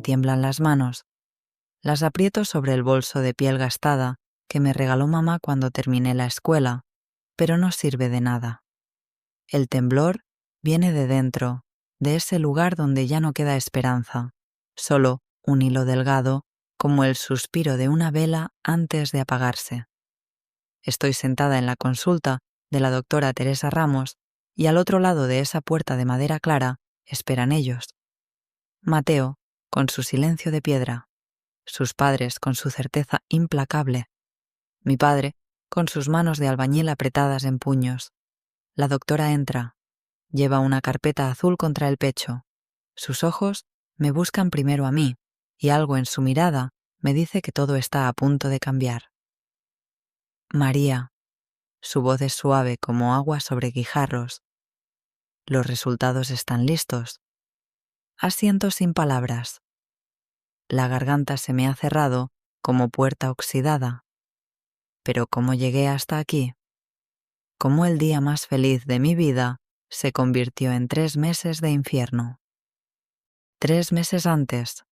tiemblan las manos. Las aprieto sobre el bolso de piel gastada que me regaló mamá cuando terminé la escuela, pero no sirve de nada. El temblor viene de dentro, de ese lugar donde ya no queda esperanza, solo un hilo delgado como el suspiro de una vela antes de apagarse. Estoy sentada en la consulta de la doctora Teresa Ramos y al otro lado de esa puerta de madera clara esperan ellos. Mateo, con su silencio de piedra, sus padres con su certeza implacable, mi padre con sus manos de albañil apretadas en puños. La doctora entra, lleva una carpeta azul contra el pecho. Sus ojos me buscan primero a mí y algo en su mirada me dice que todo está a punto de cambiar. María, su voz es suave como agua sobre guijarros. Los resultados están listos. Asiento sin palabras. La garganta se me ha cerrado como puerta oxidada. Pero ¿cómo llegué hasta aquí? ¿Cómo el día más feliz de mi vida se convirtió en 3 meses de infierno? 3 meses antes,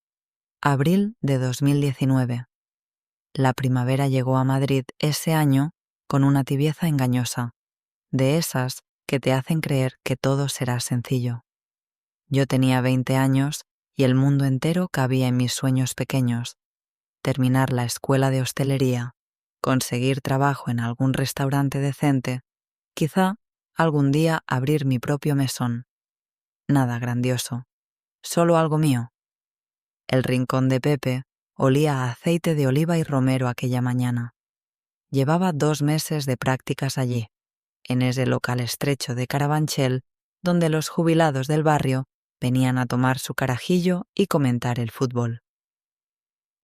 abril de 2019. La primavera llegó a Madrid ese año con una tibieza engañosa, de esas que te hacen creer que todo será sencillo. Yo tenía 20 años y el mundo entero cabía en mis sueños pequeños. Terminar la escuela de hostelería, conseguir trabajo en algún restaurante decente, quizá algún día abrir mi propio mesón. Nada grandioso, solo algo mío. El rincón de Pepe olía a aceite de oliva y romero aquella mañana. Llevaba 2 meses de prácticas allí, en ese local estrecho de Carabanchel, donde los jubilados del barrio venían a tomar su carajillo y comentar el fútbol.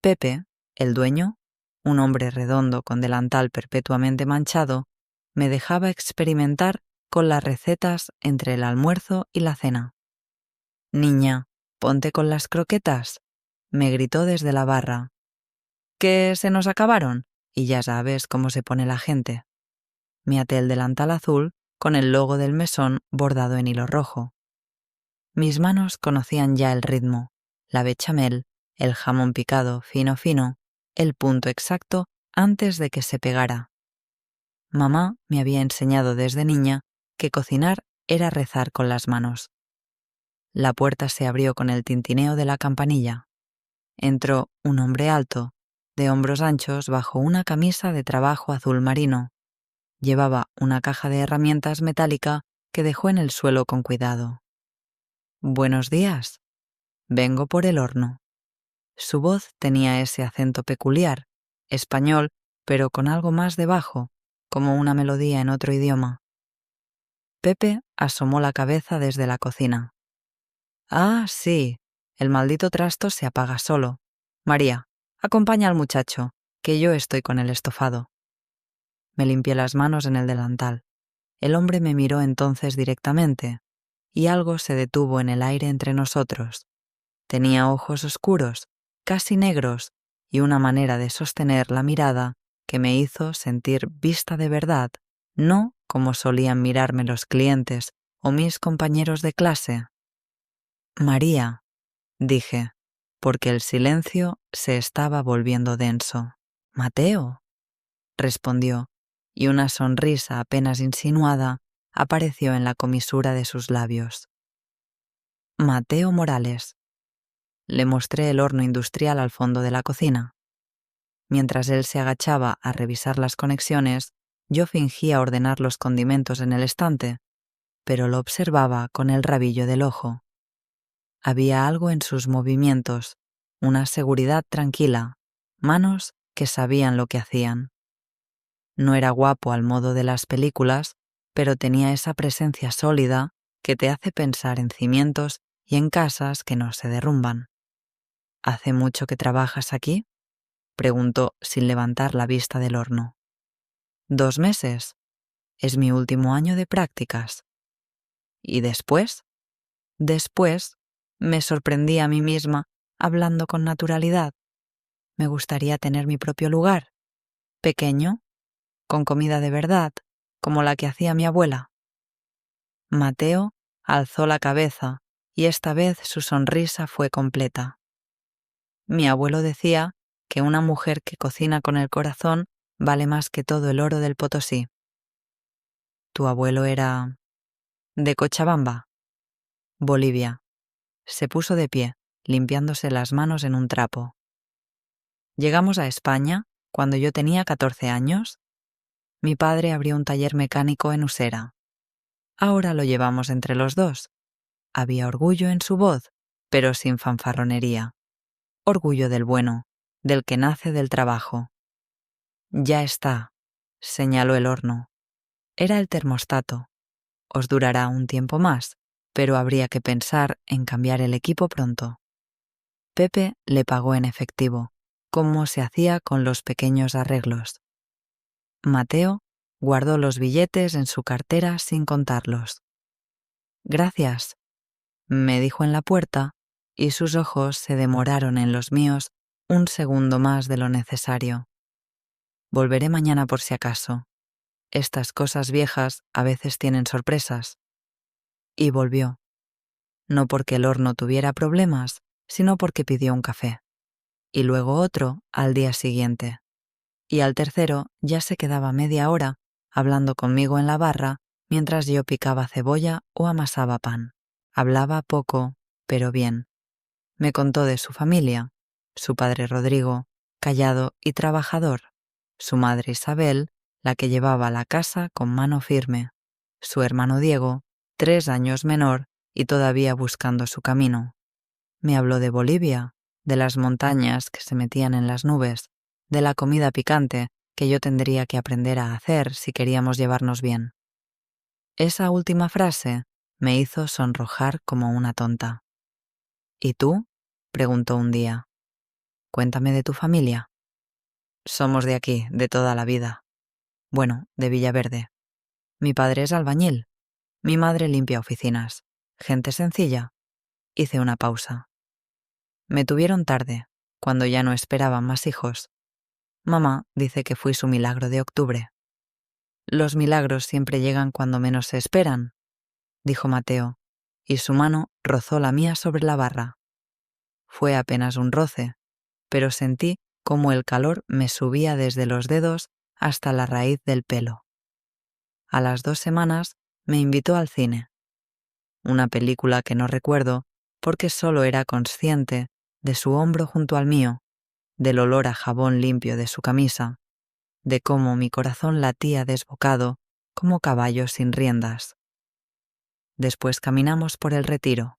Pepe, el dueño, un hombre redondo con delantal perpetuamente manchado, me dejaba experimentar con las recetas entre el almuerzo y la cena. «Niña, ponte con las croquetas», me gritó desde la barra. «¿Que se nos acabaron?» Y ya sabes cómo se pone la gente. Me até el delantal azul con el logo del mesón bordado en hilo rojo. Mis manos conocían ya el ritmo, la bechamel, el jamón picado fino, el punto exacto antes de que se pegara. Mamá me había enseñado desde niña que cocinar era rezar con las manos. La puerta se abrió con el tintineo de la campanilla. Entró un hombre alto, de hombros anchos bajo una camisa de trabajo azul marino. Llevaba una caja de herramientas metálica que dejó en el suelo con cuidado. «Buenos días. Vengo por el horno». Su voz tenía ese acento peculiar, español, pero con algo más debajo, como una melodía en otro idioma. Pepe asomó la cabeza desde la cocina. «Ah, sí, el maldito trasto se apaga solo. María, acompaña al muchacho, que yo estoy con el estofado». Me limpié las manos en el delantal. El hombre me miró entonces directamente, y algo se detuvo en el aire entre nosotros. Tenía ojos oscuros, casi negros, y una manera de sostener la mirada que me hizo sentir vista de verdad, no como solían mirarme los clientes o mis compañeros de clase. «María», dije, porque el silencio se estaba volviendo denso. «Mateo», respondió, y una sonrisa apenas insinuada apareció en la comisura de sus labios. «Mateo Morales». Le mostré el horno industrial al fondo de la cocina. Mientras él se agachaba a revisar las conexiones, yo fingía ordenar los condimentos en el estante, pero lo observaba con el rabillo del ojo. Había algo en sus movimientos, una seguridad tranquila, manos que sabían lo que hacían. No era guapo al modo de las películas, pero tenía esa presencia sólida que te hace pensar en cimientos y en casas que no se derrumban. «¿Hace mucho que trabajas aquí?», preguntó sin levantar la vista del horno. «2 meses. Es mi último año de prácticas». «¿Y después?». Después me sorprendí a mí misma hablando con naturalidad. Me gustaría tener mi propio lugar, pequeño, con comida de verdad, como la que hacía mi abuela. Mateo alzó la cabeza y esta vez su sonrisa fue completa. Mi abuelo decía que una mujer que cocina con el corazón vale más que todo el oro del Potosí. ¿Tu abuelo era de Cochabamba? Bolivia. Se puso de pie, limpiándose las manos en un trapo. Llegamos a España cuando yo tenía 14 años. Mi padre abrió un taller mecánico en Usera. Ahora lo llevamos entre los dos. Había orgullo en su voz, pero sin fanfarronería. Orgullo del bueno, del que nace del trabajo. Ya está, señaló el horno. Era el termostato. Os durará un tiempo más, pero habría que pensar en cambiar el equipo pronto. Pepe le pagó en efectivo, como se hacía con los pequeños arreglos. Mateo guardó los billetes en su cartera sin contarlos. Gracias, me dijo en la puerta, y sus ojos se demoraron en los míos un segundo más de lo necesario. Volveré mañana por si acaso. Estas cosas viejas a veces tienen sorpresas. Y volvió. No porque el horno tuviera problemas, sino porque pidió un café. Y luego otro al día siguiente. Y al tercero ya se quedaba media hora hablando conmigo en la barra mientras yo picaba cebolla o amasaba pan. Hablaba poco, pero bien. Me contó de su familia, su padre Rodrigo, callado y trabajador, su madre Isabel, la que llevaba la casa con mano firme, su hermano Diego, 3 años menor y todavía buscando su camino. Me habló de Bolivia, de las montañas que se metían en las nubes, de la comida picante que yo tendría que aprender a hacer si queríamos llevarnos bien. Esa última frase me hizo sonrojar como una tonta. ¿Y tú? Preguntó un día. Cuéntame de tu familia. Somos de aquí, de toda la vida. Bueno, de Villaverde. Mi padre es albañil. Mi madre limpia oficinas. Gente sencilla. Hice una pausa. Me tuvieron tarde, cuando ya no esperaban más hijos. Mamá dice que fui su milagro de octubre. Los milagros siempre llegan cuando menos se esperan, dijo Mateo, y su mano rozó la mía sobre la barra. Fue apenas un roce, pero sentí cómo el calor me subía desde los dedos hasta la raíz del pelo. A las 2 semanas me invitó al cine. Una película que no recuerdo porque solo era consciente de su hombro junto al mío, del olor a jabón limpio de su camisa, de cómo mi corazón latía desbocado como caballo sin riendas. Después caminamos por el Retiro.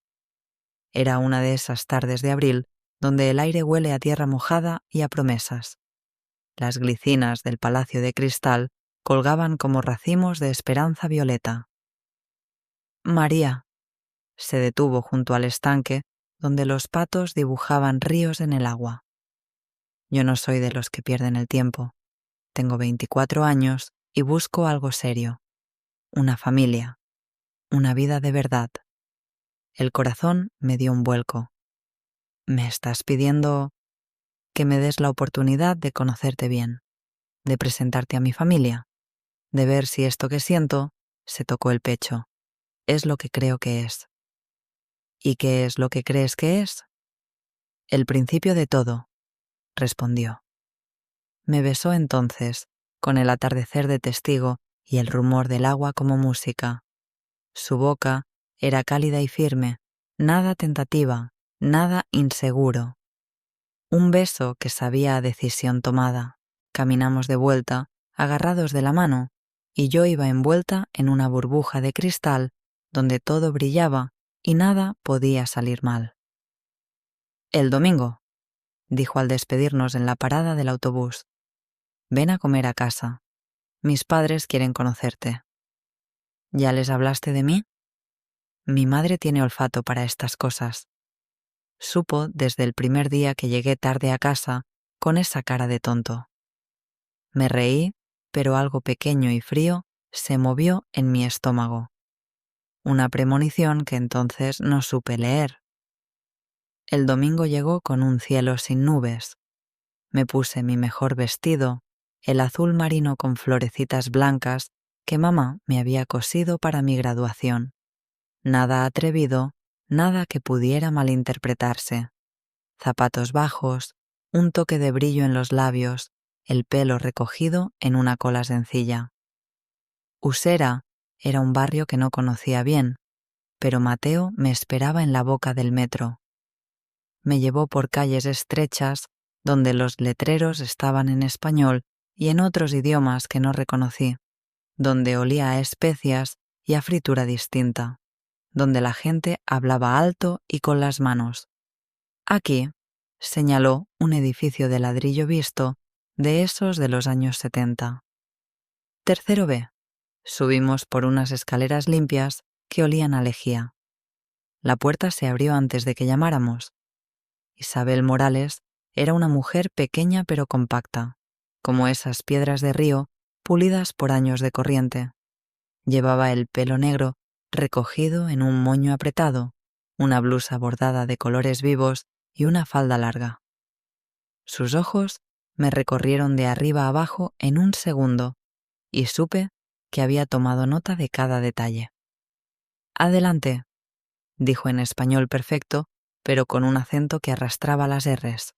Era una de esas tardes de abril donde el aire huele a tierra mojada y a promesas. Las glicinas del Palacio de Cristal colgaban como racimos de esperanza violeta. María se detuvo junto al estanque donde los patos dibujaban ríos en el agua. Yo no soy de los que pierden el tiempo. Tengo 24 años y busco algo serio. Una familia. Una vida de verdad. El corazón me dio un vuelco. ¿Me estás pidiendo que me des la oportunidad de conocerte bien, de presentarte a mi familia, de ver si esto que siento, se tocó el pecho, es lo que creo que es? ¿Y qué es lo que crees que es? El principio de todo, respondió. Me besó entonces, con el atardecer de testigo y el rumor del agua como música. Su boca era cálida y firme, nada tentativa, nada inseguro. Un beso que sabía a decisión tomada. Caminamos de vuelta, agarrados de la mano, y yo iba envuelta en una burbuja de cristal donde todo brillaba y nada podía salir mal. El domingo, dijo al despedirnos en la parada del autobús. Ven a comer a casa. Mis padres quieren conocerte. ¿Ya les hablaste de mí? Mi madre tiene olfato para estas cosas. Supo desde el primer día que llegué tarde a casa con esa cara de tonto. Me reí, pero algo pequeño y frío se movió en mi estómago. Una premonición que entonces no supe leer. El domingo llegó con un cielo sin nubes. Me puse mi mejor vestido, el azul marino con florecitas blancas que mamá me había cosido para mi graduación. Nada atrevido, nada que pudiera malinterpretarse. zapatos bajos, un toque de brillo en los labios, el pelo recogido en una cola sencilla. Usera era un barrio que no conocía bien, pero Mateo me esperaba en la boca del metro. Me llevó por calles estrechas donde los letreros estaban en español y en otros idiomas que no reconocí, donde olía a especias y a fritura distinta, donde la gente hablaba alto y con las manos. Aquí, señaló un edificio de ladrillo visto, de esos de los años 70. Tercero B. Subimos por unas escaleras limpias que olían a lejía. La puerta se abrió antes de que llamáramos. Isabel Morales era una mujer pequeña pero compacta, como esas piedras de río pulidas por años de corriente. Llevaba el pelo negro recogido en un moño apretado, una blusa bordada de colores vivos y una falda larga. Sus ojos me recorrieron de arriba a abajo en un segundo y supe que había tomado nota de cada detalle. «Adelante», dijo en español perfecto, pero con un acento que arrastraba las R's.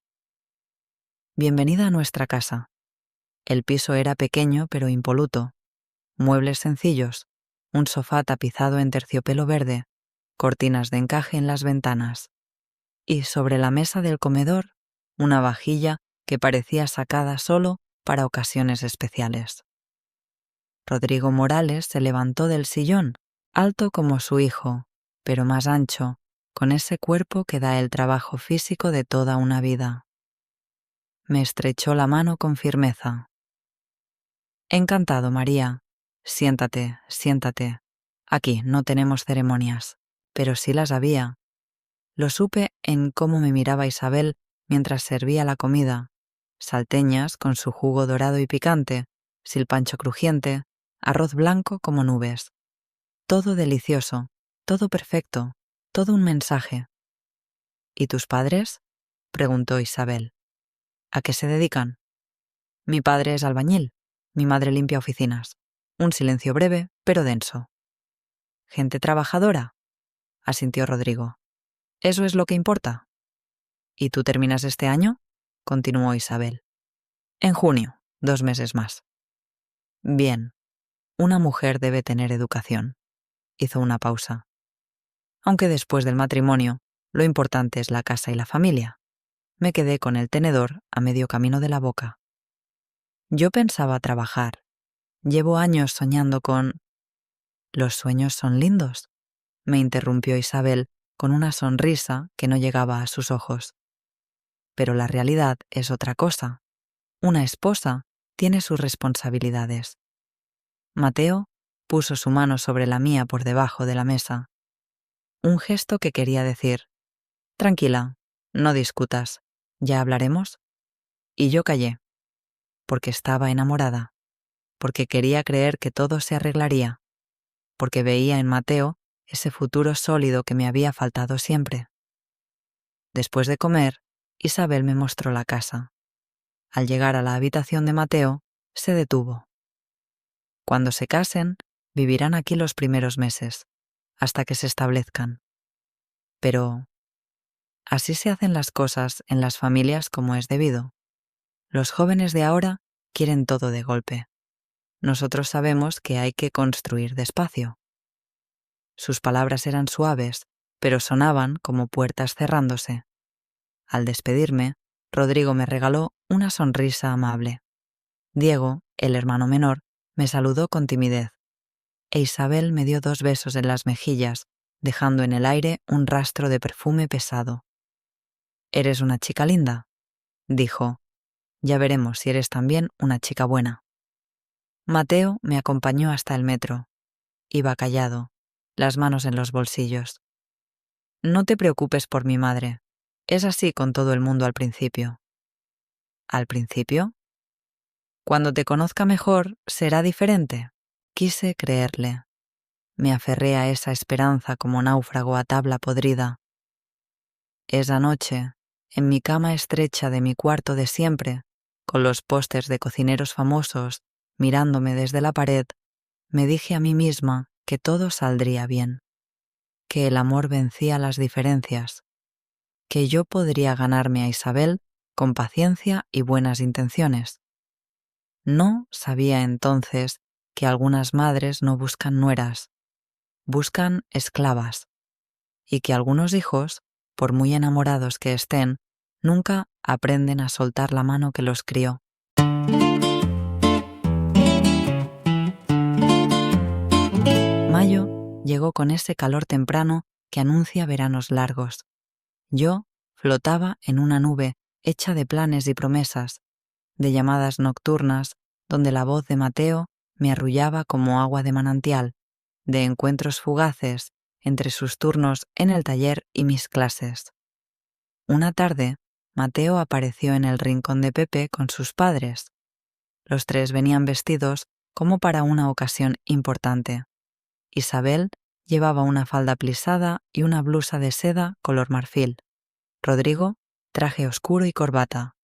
«Bienvenida a nuestra casa». El piso era pequeño pero impoluto. Muebles sencillos, un sofá tapizado en terciopelo verde, cortinas de encaje en las ventanas. Y sobre la mesa del comedor, una vajilla que parecía sacada solo para ocasiones especiales. Rodrigo Morales se levantó del sillón, alto como su hijo, pero más ancho, con ese cuerpo que da el trabajo físico de toda una vida. Me estrechó la mano con firmeza. «Encantado, María. Siéntate, siéntate. Aquí no tenemos ceremonias, pero sí las había». Lo supe en cómo me miraba Isabel mientras servía la comida, salteñas con su jugo dorado y picante, silpancho crujiente, arroz blanco como nubes. Todo delicioso, todo perfecto, todo un mensaje. «¿Y tus padres?», preguntó Isabel. «¿A qué se dedican?». «Mi padre es albañil, mi madre limpia oficinas». Un silencio breve, pero denso. «¿Gente trabajadora?», asintió Rodrigo. «¿Eso es lo que importa?». «¿Y tú terminas este año?», continuó Isabel. «En junio, 2 meses más». «Bien, una mujer debe tener educación», hizo una pausa. «Aunque después del matrimonio, lo importante es la casa y la familia». Me quedé con el tenedor a medio camino de la boca. Yo pensaba trabajar. Llevo años soñando con... «Los sueños son lindos», me interrumpió Isabel con una sonrisa que no llegaba a sus ojos. «Pero la realidad es otra cosa. Una esposa tiene sus responsabilidades». Mateo puso su mano sobre la mía por debajo de la mesa. Un gesto que quería decir: «Tranquila, no discutas, ¿ya hablaremos?». Y yo callé, porque estaba enamorada, porque quería creer que todo se arreglaría, porque veía en Mateo ese futuro sólido que me había faltado siempre. Después de comer, Isabel me mostró la casa. Al llegar a la habitación de Mateo, se detuvo. «Cuando se casen, vivirán aquí los primeros meses, hasta que se establezcan. Pero así se hacen las cosas en las familias como es debido. Los jóvenes de ahora quieren todo de golpe. Nosotros sabemos que hay que construir despacio». Sus palabras eran suaves, pero sonaban como puertas cerrándose. Al despedirme, Rodrigo me regaló una sonrisa amable. Diego, el hermano menor, me saludó con timidez, e Isabel me dio 2 besos en las mejillas, dejando en el aire un rastro de perfume pesado. «Eres una chica linda», dijo. «Ya veremos si eres también una chica buena». Mateo me acompañó hasta el metro. Iba callado, las manos en los bolsillos. «No te preocupes por mi madre. Es así con todo el mundo al principio». «¿Al principio?». «Cuando te conozca mejor, será diferente». Quise creerle. Me aferré a esa esperanza como náufrago a tabla podrida. Esa noche, en mi cama estrecha de mi cuarto de siempre, con los pósters de cocineros famosos mirándome desde la pared, me dije a mí misma que todo saldría bien, que el amor vencía las diferencias, que yo podría ganarme a Isabel con paciencia y buenas intenciones. No sabía entonces que algunas madres no buscan nueras, buscan esclavas, y que algunos hijos, por muy enamorados que estén, nunca aprenden a soltar la mano que los crió. Mayo llegó con ese calor temprano que anuncia veranos largos. Yo flotaba en una nube hecha de planes y promesas, de llamadas nocturnas donde la voz de Mateo me arrullaba como agua de manantial, de encuentros fugaces entre sus turnos en el taller y mis clases. Una tarde, Mateo apareció en el rincón de Pepe con sus padres. Los tres venían vestidos como para una ocasión importante. Isabel llevaba una falda plisada y una blusa de seda color marfil. Rodrigo, traje oscuro y corbata.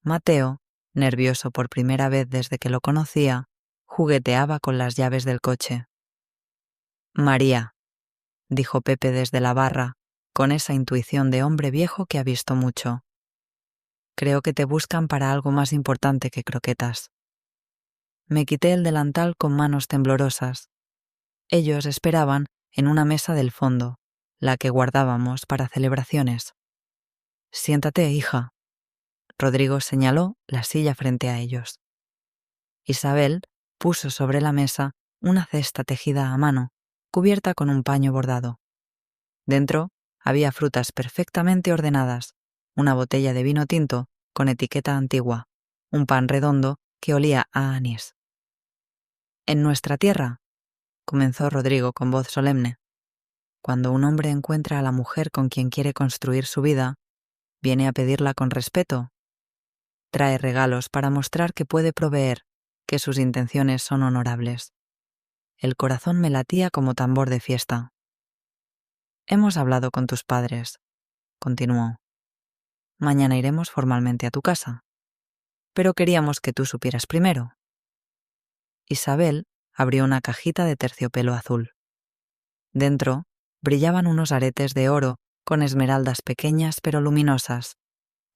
Mateo, nervioso por primera vez desde que lo conocía, jugueteaba con las llaves del coche. «María», dijo Pepe desde la barra, con esa intuición de hombre viejo que ha visto mucho. «Creo que te buscan para algo más importante que croquetas». Me quité el delantal con manos temblorosas. Ellos esperaban en una mesa del fondo, la que guardábamos para celebraciones. «Siéntate, hija». Rodrigo señaló la silla frente a ellos. Isabel puso sobre la mesa una cesta tejida a mano, cubierta con un paño bordado. Dentro había frutas perfectamente ordenadas, una botella de vino tinto con etiqueta antigua, un pan redondo que olía a anís. «En nuestra tierra», comenzó Rodrigo con voz solemne, «cuando un hombre encuentra a la mujer con quien quiere construir su vida, viene a pedirla con respeto. Trae regalos para mostrar que puede proveer, que sus intenciones son honorables». El corazón me latía como tambor de fiesta. «Hemos hablado con tus padres», continuó. «Mañana iremos formalmente a tu casa. Pero queríamos que tú supieras primero». Isabel abrió una cajita de terciopelo azul. Dentro brillaban unos aretes de oro con esmeraldas pequeñas pero luminosas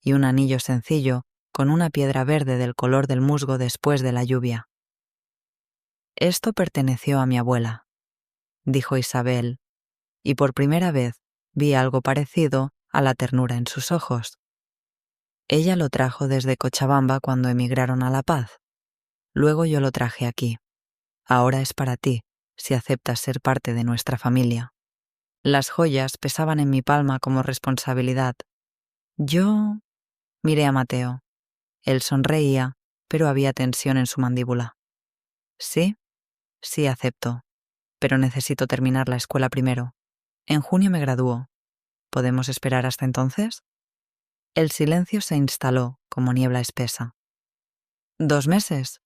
y un anillo sencillo con una piedra verde del color del musgo después de la lluvia. «Esto perteneció a mi abuela», dijo Isabel, y por primera vez vi algo parecido a la ternura en sus ojos. «Ella lo trajo desde Cochabamba cuando emigraron a La Paz. Luego yo lo traje aquí. Ahora es para ti, si aceptas ser parte de nuestra familia». Las joyas pesaban en mi palma como responsabilidad. Yo miré a Mateo. Él sonreía, pero había tensión en su mandíbula. «Sí, sí acepto, pero necesito terminar la escuela primero. En junio me gradúo. ¿Podemos esperar hasta entonces?» El silencio se instaló como niebla espesa. «¿2 meses?»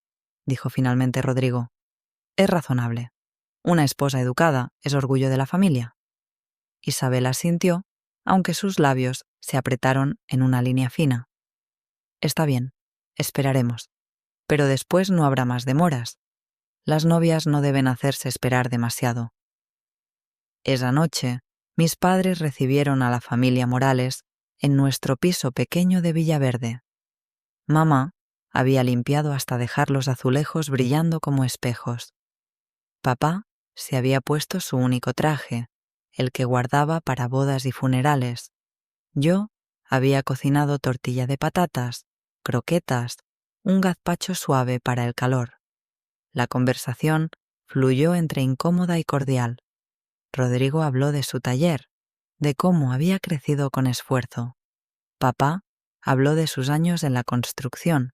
dijo finalmente Rodrigo. «Es razonable. Una esposa educada es orgullo de la familia». Isabel asintió, aunque sus labios se apretaron en una línea fina. «Está bien, esperaremos. Pero después no habrá más demoras. Las novias no deben hacerse esperar demasiado». Esa noche, mis padres recibieron a la familia Morales en nuestro piso pequeño de Villaverde. Mamá había limpiado hasta dejar los azulejos brillando como espejos. Papá se había puesto su único traje, el que guardaba para bodas y funerales. Yo había cocinado tortilla de patatas, croquetas, un gazpacho suave para el calor. La conversación fluyó entre incómoda y cordial. Rodrigo habló de su taller, de cómo había crecido con esfuerzo. Papá habló de sus años en la construcción,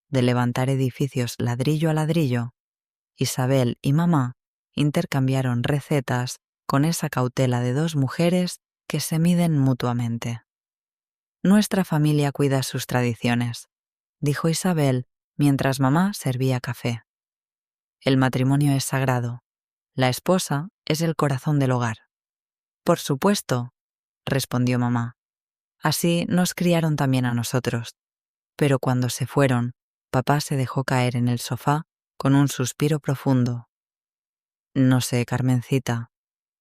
de levantar edificios ladrillo a ladrillo. Isabel y mamá intercambiaron recetas con esa cautela de 2 mujeres que se miden mutuamente. «Nuestra familia cuida sus tradiciones», dijo Isabel mientras mamá servía café. «El matrimonio es sagrado. La esposa es el corazón del hogar». «Por supuesto», respondió mamá. «Así nos criaron también a nosotros». Pero cuando se fueron, papá se dejó caer en el sofá con un suspiro profundo. «No sé, Carmencita,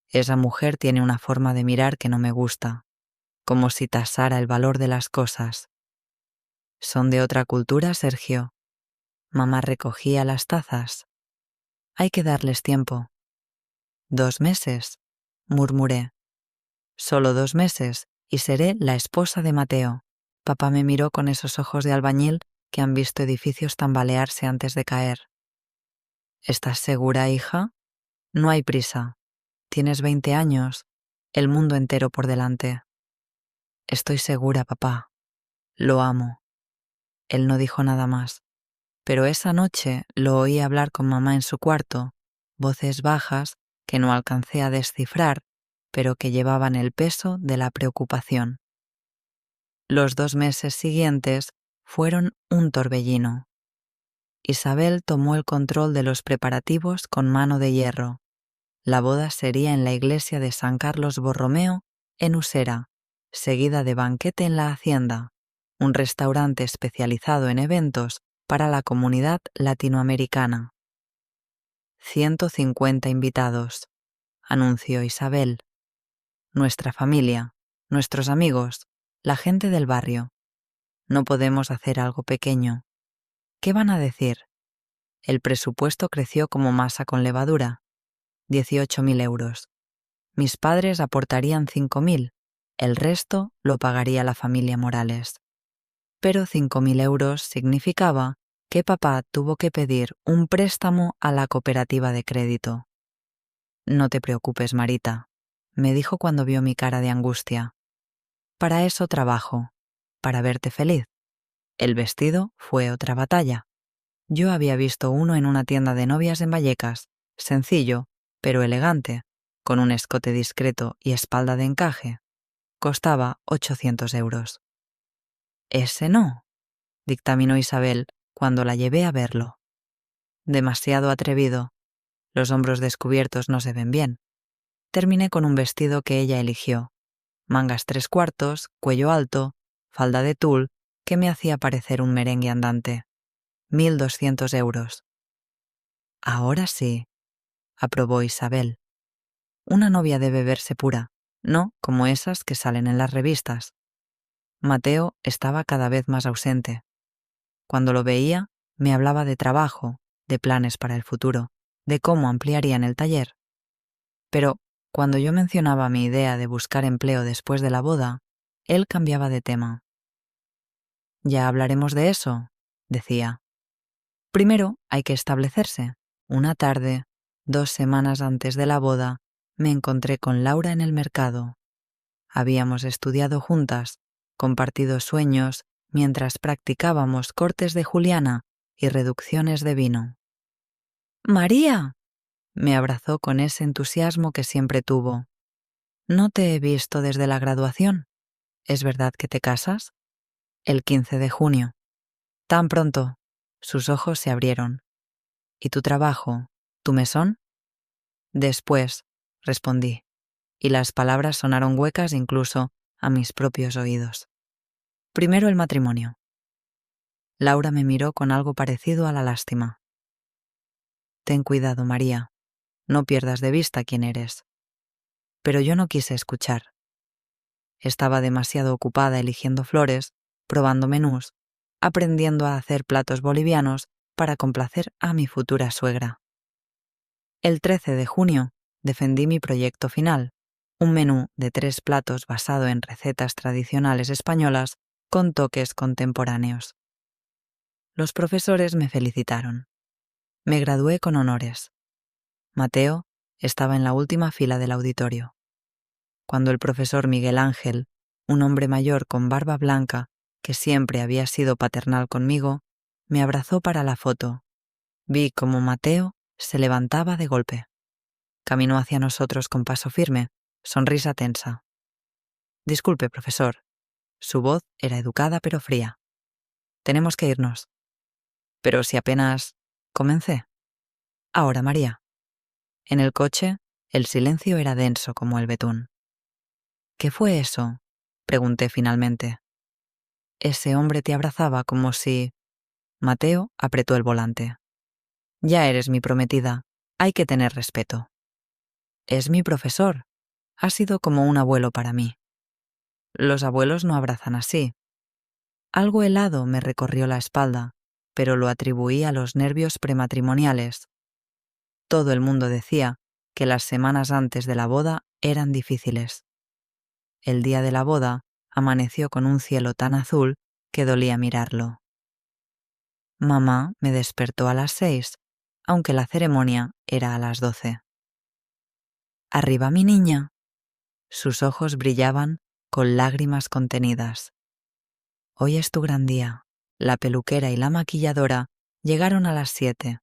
esa mujer tiene una forma de mirar que no me gusta. como si tasara el valor de las cosas. Son de otra cultura, Sergio. Mamá recogía las tazas. Hay que darles tiempo. 2 meses, murmuré. Solo 2 meses y seré la esposa de Mateo. Papá me miró con esos ojos de albañil que han visto edificios tambalearse antes de caer. ¿Estás segura, hija? No hay prisa. Tienes 20 años, el mundo entero por delante. Estoy segura, papá. Lo amo. Él no dijo nada más, pero esa noche lo oí hablar con mamá en su cuarto, voces bajas que no alcancé a descifrar, pero que llevaban el peso de la preocupación. Los 2 meses siguientes fueron un torbellino. Isabel tomó el control de los preparativos con mano de hierro. La boda sería en la iglesia de San Carlos Borromeo, en Usera, seguida de banquete en la Hacienda, un restaurante especializado en eventos para la comunidad latinoamericana. 150 invitados, anunció Isabel. Nuestra familia, nuestros amigos, la gente del barrio. No podemos hacer algo pequeño. ¿Qué van a decir? El presupuesto creció como masa con levadura. 18.000 euros. Mis padres aportarían 5.000, el resto lo pagaría la familia Morales. Pero 5.000 euros significaba que papá tuvo que pedir un préstamo a la cooperativa de crédito. No te preocupes, Marita, me dijo cuando vio mi cara de angustia. Para eso trabajo, para verte feliz. El vestido fue otra batalla. Yo había visto uno en una tienda de novias en Vallecas, sencillo, pero elegante, con un escote discreto y espalda de encaje. Costaba 800 euros. Ese no, dictaminó Isabel cuando la llevé a verlo. Demasiado atrevido. Los hombros descubiertos no se ven bien. Terminé con un vestido que ella eligió. Mangas 3/4, cuello alto, falda de tul, que me hacía parecer un merengue andante. 1.200 euros. Ahora sí, aprobó Isabel. Una novia debe verse pura, no como esas que salen en las revistas. Mateo estaba cada vez más ausente. Cuando lo veía, me hablaba de trabajo, de planes para el futuro, de cómo ampliarían el taller. Pero cuando yo mencionaba mi idea de buscar empleo después de la boda, él cambiaba de tema. Ya hablaremos de eso, decía. Primero hay que establecerse. Una tarde, 2 semanas antes de la boda, me encontré con Laura en el mercado. Habíamos estudiado juntas, compartido sueños, mientras practicábamos cortes de juliana y reducciones de vino. ¡María!, me abrazó con ese entusiasmo que siempre tuvo. No te he visto desde la graduación. ¿Es verdad que te casas? El 15 de junio. Tan pronto. Sus ojos se abrieron. ¿Y tu trabajo? ¿Tu mesón? Después, respondí, y las palabras sonaron huecas incluso a mis propios oídos. Primero el matrimonio. Laura me miró con algo parecido a la lástima. Ten cuidado, María. No pierdas de vista quién eres. Pero yo no quise escuchar. Estaba demasiado ocupada eligiendo flores, probando menús, aprendiendo a hacer platos bolivianos para complacer a mi futura suegra. El 13 de junio defendí mi proyecto final, un menú de 3 platos basado en recetas tradicionales españolas con toques contemporáneos. Los profesores me felicitaron. Me gradué con honores. Mateo estaba en la última fila del auditorio. Cuando el profesor Miguel Ángel, un hombre mayor con barba blanca que siempre había sido paternal conmigo, me abrazó para la foto, vi cómo Mateo se levantaba de golpe. Caminó hacia nosotros con paso firme, sonrisa tensa. Disculpe, profesor. Su voz era educada pero fría. Tenemos que irnos. Pero si apenas comencé. Ahora, María. En el coche, el silencio era denso como el betún. ¿Qué fue eso?, pregunté finalmente. Ese hombre te abrazaba como si... Mateo apretó el volante. Ya eres mi prometida. Hay que tener respeto. Es mi profesor. Ha sido como un abuelo para mí. Los abuelos no abrazan así. Algo helado me recorrió la espalda, pero lo atribuí a los nervios prematrimoniales. Todo el mundo decía que las semanas antes de la boda eran difíciles. El día de la boda amaneció con un cielo tan azul que dolía mirarlo. Mamá me despertó a las 6, aunque la ceremonia era a las 12. «Arriba, mi niña». Sus ojos brillaban con lágrimas contenidas. «Hoy es tu gran día». La peluquera y la maquilladora llegaron a las 7.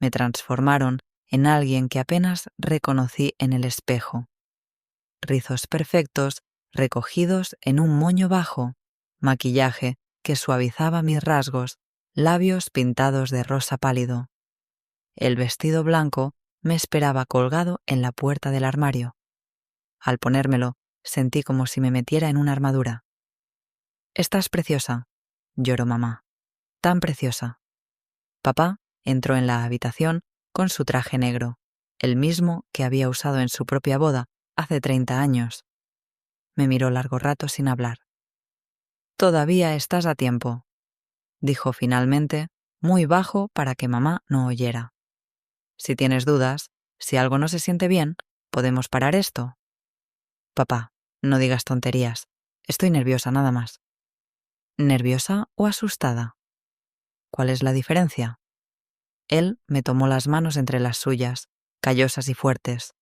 Me transformaron en alguien que apenas reconocí en el espejo. Rizos perfectos, recogidos en un moño bajo, maquillaje que suavizaba mis rasgos, labios pintados de rosa pálido. El vestido blanco me esperaba colgado en la puerta del armario. Al ponérmelo, sentí como si me metiera en una armadura. «Estás preciosa», lloró mamá. «Tan preciosa». Papá entró en la habitación con su traje negro, el mismo que había usado en su propia boda hace 30 años. Me miró largo rato sin hablar. «Todavía estás a tiempo», dijo finalmente, muy bajo para que mamá no oyera. «Si tienes dudas, si algo no se siente bien, ¿podemos parar esto?» «Papá, no digas tonterías. Estoy nerviosa nada más». ¿Nerviosa o asustada? ¿Cuál es la diferencia? Él me tomó las manos entre las suyas, callosas y fuertes.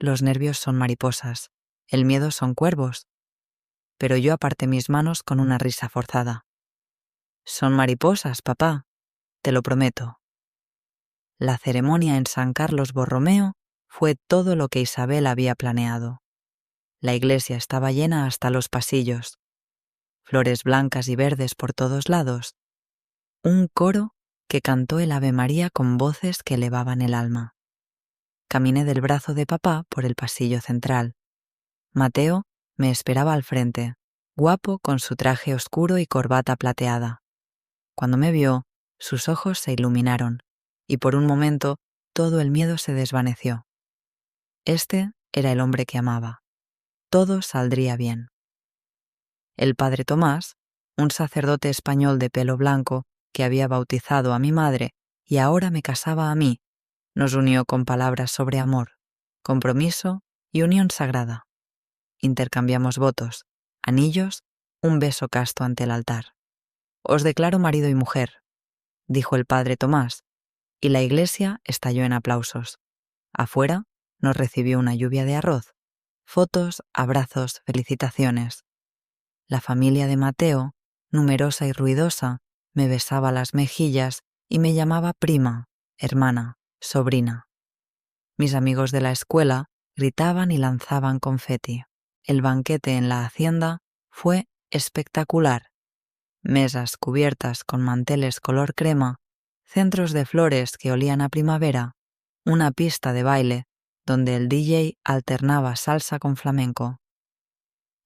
Los nervios son mariposas, el miedo son cuervos. Pero yo aparté mis manos con una risa forzada. «Son mariposas, papá, te lo prometo». La ceremonia en San Carlos Borromeo fue todo lo que Isabel había planeado. La iglesia estaba llena hasta los pasillos. Flores blancas y verdes por todos lados. Un coro que cantó el Ave María con voces que elevaban el alma. Caminé del brazo de papá por el pasillo central. Mateo me esperaba al frente, guapo con su traje oscuro y corbata plateada. Cuando me vio, sus ojos se iluminaron, y por un momento todo el miedo se desvaneció. Este era el hombre que amaba. Todo saldría bien. El padre Tomás, un sacerdote español de pelo blanco que había bautizado a mi madre y ahora me casaba a mí, nos unió con palabras sobre amor, compromiso y unión sagrada. Intercambiamos votos, anillos, un beso casto ante el altar. «Os declaro marido y mujer», dijo el padre Tomás, y la iglesia estalló en aplausos. Afuera nos recibió una lluvia de arroz, fotos, abrazos, felicitaciones. La familia de Mateo, numerosa y ruidosa, me besaba las mejillas y me llamaba prima, hermana, sobrina. Mis amigos de la escuela gritaban y lanzaban confeti. El banquete en la hacienda fue espectacular. Mesas cubiertas con manteles color crema, centros de flores que olían a primavera, una pista de baile donde el DJ alternaba salsa con flamenco.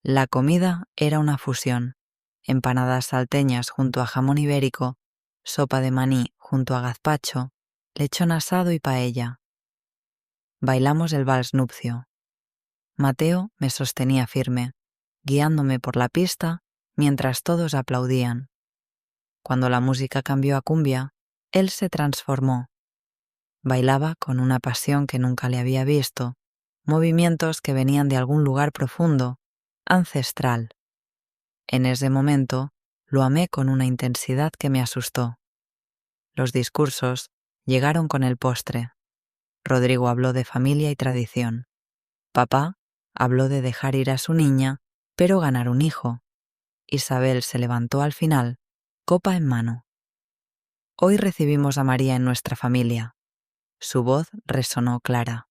La comida era una fusión: empanadas salteñas junto a jamón ibérico, sopa de maní junto a gazpacho, lechón asado y paella. Bailamos el vals nupcio. Mateo me sostenía firme, guiándome por la pista mientras todos aplaudían. Cuando la música cambió a cumbia, él se transformó. Bailaba con una pasión que nunca le había visto, movimientos que venían de algún lugar profundo, ancestral. En ese momento lo amé con una intensidad que me asustó. Los discursos llegaron con el postre. Rodrigo habló de familia y tradición. Papá habló de dejar ir a su niña, pero ganar un hijo. Isabel se levantó al final, copa en mano. «Hoy recibimos a María en nuestra familia». Su voz resonó clara.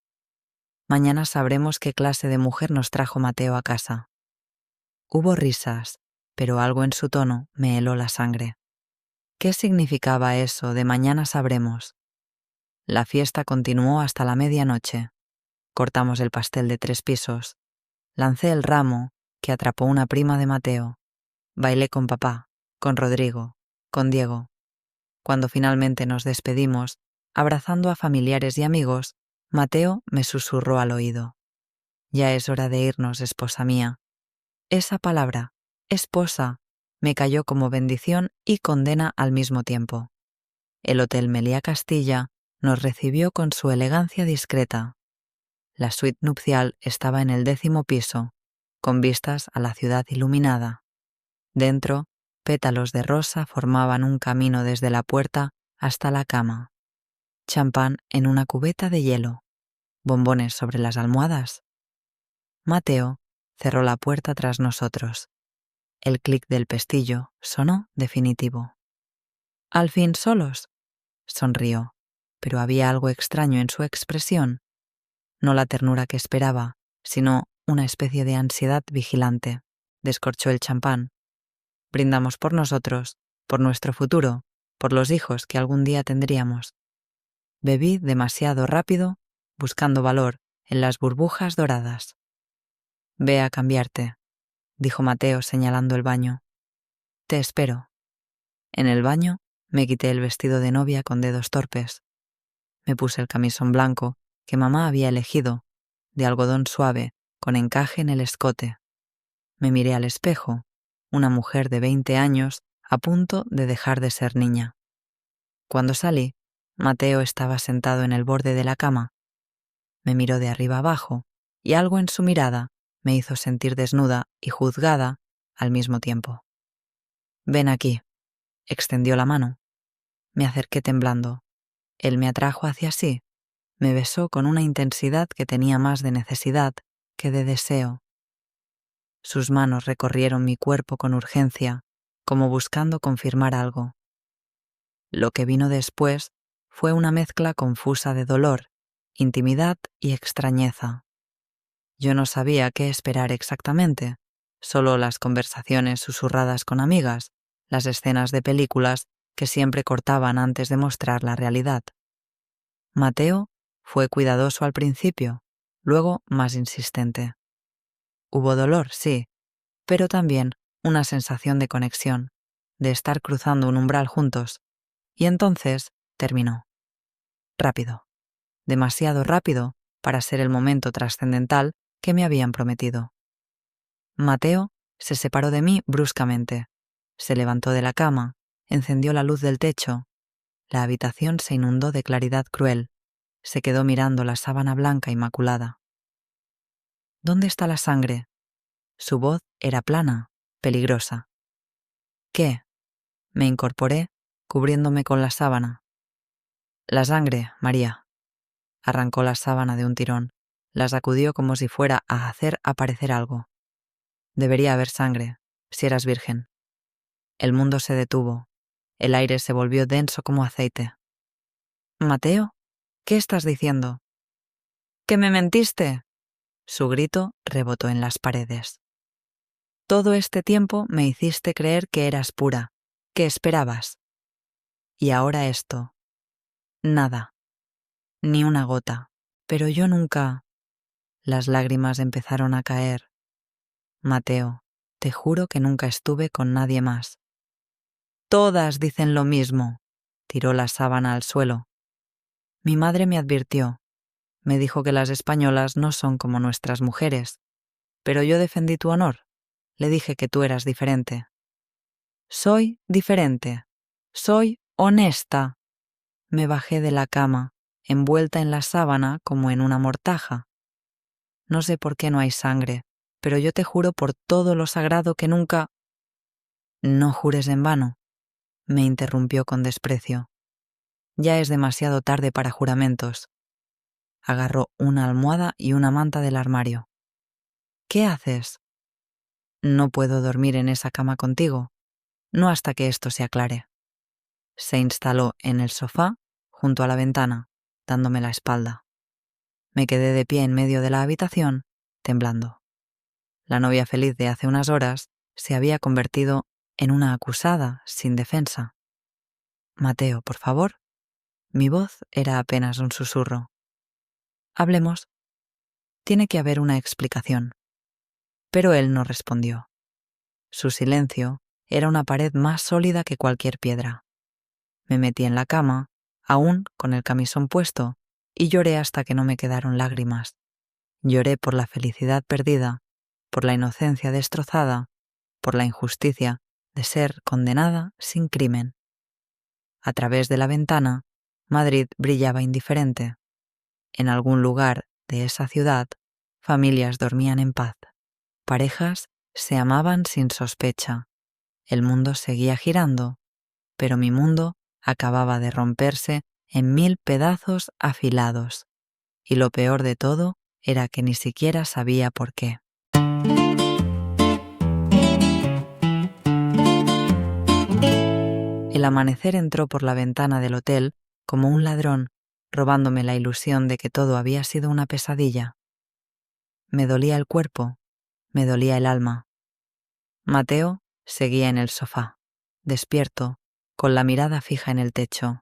«Mañana sabremos qué clase de mujer nos trajo Mateo a casa». Hubo risas, pero algo en su tono me heló la sangre. ¿Qué significaba eso de mañana sabremos? La fiesta continuó hasta la medianoche. Cortamos el pastel de 3 pisos. Lancé el ramo, que atrapó una prima de Mateo. Bailé con papá, con Rodrigo, con Diego. Cuando finalmente nos despedimos, abrazando a familiares y amigos, Mateo me susurró al oído: «Ya es hora de irnos, esposa mía». Esa palabra, esposa, me cayó como bendición y condena al mismo tiempo. El Hotel Meliá Castilla nos recibió con su elegancia discreta. La suite nupcial estaba en el 10º piso, con vistas a la ciudad iluminada. Dentro, pétalos de rosa formaban un camino desde la puerta hasta la cama. Champán en una cubeta de hielo. Bombones sobre las almohadas. Mateo cerró la puerta tras nosotros. El clic del pestillo sonó definitivo. «¿Al fin solos?», sonrió, pero había algo extraño en su expresión. No la ternura que esperaba, sino una especie de ansiedad vigilante. Descorchó el champán. «Brindamos por nosotros, por nuestro futuro, por los hijos que algún día tendríamos». Bebí demasiado rápido, buscando valor en las burbujas doradas. «Ve a cambiarte», dijo Mateo señalando el baño. «Te espero». En el baño me quité el vestido de novia con dedos torpes. Me puse el camisón blanco que mamá había elegido, de algodón suave, con encaje en el escote. Me miré al espejo, una mujer de 20 años a punto de dejar de ser niña. Cuando salí, Mateo estaba sentado en el borde de la cama. Me miró de arriba abajo y algo en su mirada me hizo sentir desnuda y juzgada al mismo tiempo. «Ven aquí», extendió la mano. Me acerqué temblando. Él me atrajo hacia sí, me besó con una intensidad que tenía más de necesidad que de deseo. Sus manos recorrieron mi cuerpo con urgencia, como buscando confirmar algo. Lo que vino después fue una mezcla confusa de dolor, intimidad y extrañeza. Yo no sabía qué esperar exactamente, solo las conversaciones susurradas con amigas, las escenas de películas que siempre cortaban antes de mostrar la realidad. Mateo fue cuidadoso al principio, luego más insistente. Hubo dolor, sí, pero también una sensación de conexión, de estar cruzando un umbral juntos, y entonces terminó. Rápido, demasiado rápido para ser el momento trascendental que me habían prometido. Mateo se separó de mí bruscamente, se levantó de la cama, encendió la luz del techo. La habitación se inundó de claridad cruel. Se quedó mirando la sábana blanca inmaculada. «¿Dónde está la sangre?». Su voz era plana, peligrosa. «¿Qué?». Me incorporé, cubriéndome con la sábana. «La sangre, María». Arrancó la sábana de un tirón, la sacudió como si fuera a hacer aparecer algo. «Debería haber sangre, si eras virgen». El mundo se detuvo. El aire se volvió denso como aceite. «Mateo, ¿qué estás diciendo?». «¡Que me mentiste!». Su grito rebotó en las paredes. «Todo este tiempo me hiciste creer que eras pura, que esperabas. Y ahora esto. Nada. Ni una gota. Pero yo nunca...». Las lágrimas empezaron a caer. «Mateo, te juro que nunca estuve con nadie más». «Todas dicen lo mismo». Tiró la sábana al suelo. «Mi madre me advirtió. Me dijo que las españolas no son como nuestras mujeres. Pero yo defendí tu honor. Le dije que tú eras diferente». «Soy diferente. Soy honesta». Me bajé de la cama, envuelta en la sábana como en una mortaja. «No sé por qué no hay sangre, pero yo te juro por todo lo sagrado que nunca...». «No jures en vano», me interrumpió con desprecio. «Ya es demasiado tarde para juramentos». Agarró una almohada y una manta del armario. «¿Qué haces?». «No puedo dormir en esa cama contigo, no hasta que esto se aclare». Se instaló en el sofá, junto a la ventana, dándome la espalda. Me quedé de pie en medio de la habitación, temblando. La novia feliz de hace unas horas se había convertido en una acusada sin defensa. «Mateo, por favor». Mi voz era apenas un susurro. «Hablemos. Tiene que haber una explicación». Pero él no respondió. Su silencio era una pared más sólida que cualquier piedra. Me metí en la cama, aún con el camisón puesto, y lloré hasta que no me quedaron lágrimas. Lloré por la felicidad perdida, por la inocencia destrozada, por la injusticia de ser condenada sin crimen. A través de la ventana, Madrid brillaba indiferente. En algún lugar de esa ciudad, familias dormían en paz. Parejas se amaban sin sospecha. El mundo seguía girando, pero mi mundo acababa de romperse en 1000 pedazos afilados. Y lo peor de todo era que ni siquiera sabía por qué. El amanecer entró por la ventana del hotel como un ladrón, robándome la ilusión de que todo había sido una pesadilla. Me dolía el cuerpo, me dolía el alma. Mateo seguía en el sofá, despierto, con la mirada fija en el techo.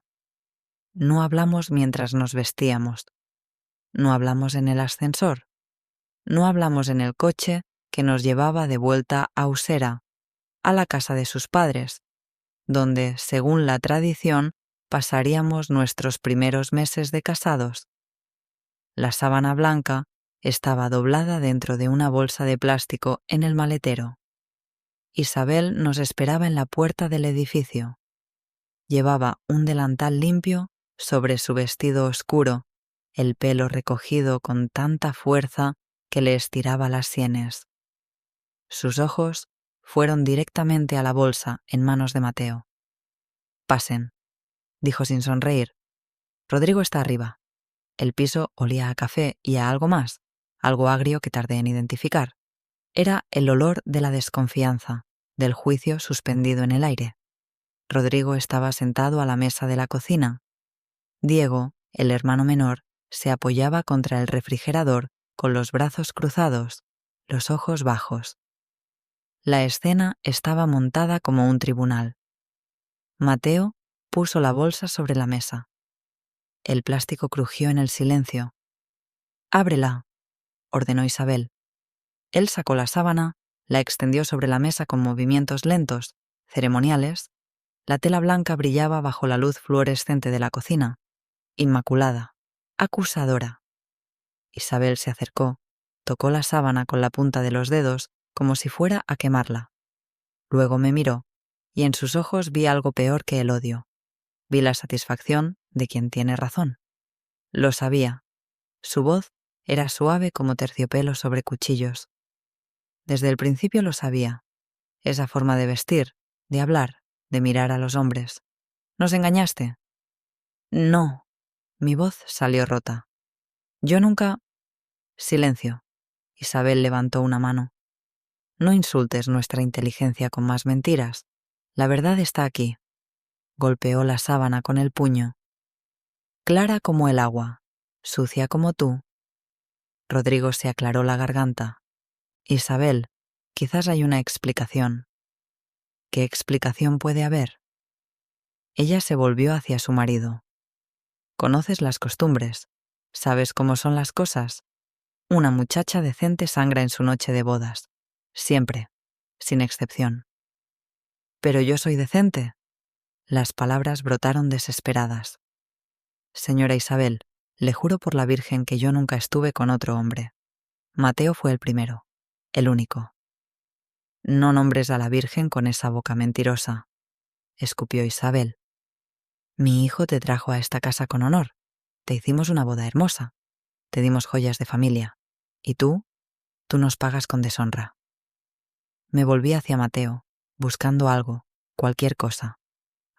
No hablamos mientras nos vestíamos. No hablamos en el ascensor. No hablamos en el coche que nos llevaba de vuelta a Usera, a la casa de sus padres, donde, según la tradición, pasaríamos nuestros primeros meses de casados. La sábana blanca estaba doblada dentro de una bolsa de plástico en el maletero. Isabel nos esperaba en la puerta del edificio. Llevaba un delantal limpio sobre su vestido oscuro, el pelo recogido con tanta fuerza que le estiraba las sienes. Sus ojos fueron directamente a la bolsa en manos de Mateo. «Pasen», dijo sin sonreír. «Rodrigo está arriba». El piso olía a café y a algo más, algo agrio que tardé en identificar. Era el olor de la desconfianza, del juicio suspendido en el aire. Rodrigo estaba sentado a la mesa de la cocina. Diego, el hermano menor, se apoyaba contra el refrigerador con los brazos cruzados, los ojos bajos. La escena estaba montada como un tribunal. Mateo puso la bolsa sobre la mesa. El plástico crujió en el silencio. «Ábrela», ordenó Isabel. Él sacó la sábana, la extendió sobre la mesa con movimientos lentos, ceremoniales. La tela blanca brillaba bajo la luz fluorescente de la cocina, inmaculada, acusadora. Isabel se acercó, tocó la sábana con la punta de los dedos como si fuera a quemarla. Luego me miró, y en sus ojos vi algo peor que el odio. Vi la satisfacción de quien tiene razón. Lo sabía. Su voz era suave como terciopelo sobre cuchillos. Desde el principio lo sabía. Esa forma de vestir, de hablar, de mirar a los hombres. ¿Nos engañaste? No. Mi voz salió rota. Yo nunca... Silencio. Isabel levantó una mano. No insultes nuestra inteligencia con más mentiras. La verdad está aquí. Golpeó la sábana con el puño. Clara como el agua, sucia como tú. Rodrigo se aclaró la garganta. Isabel, quizás hay una explicación. ¿Qué explicación puede haber? Ella se volvió hacia su marido. Conoces las costumbres. ¿Sabes cómo son las cosas? Una muchacha decente sangra en su noche de bodas. Siempre, sin excepción. Pero yo soy decente. Las palabras brotaron desesperadas. Señora Isabel, le juro por la Virgen que yo nunca estuve con otro hombre. Mateo fue el primero, el único. No nombres a la Virgen con esa boca mentirosa, escupió Isabel. Mi hijo te trajo a esta casa con honor. Te hicimos una boda hermosa. Te dimos joyas de familia. ¿Y tú? Tú nos pagas con deshonra. Me volví hacia Mateo, buscando algo, cualquier cosa.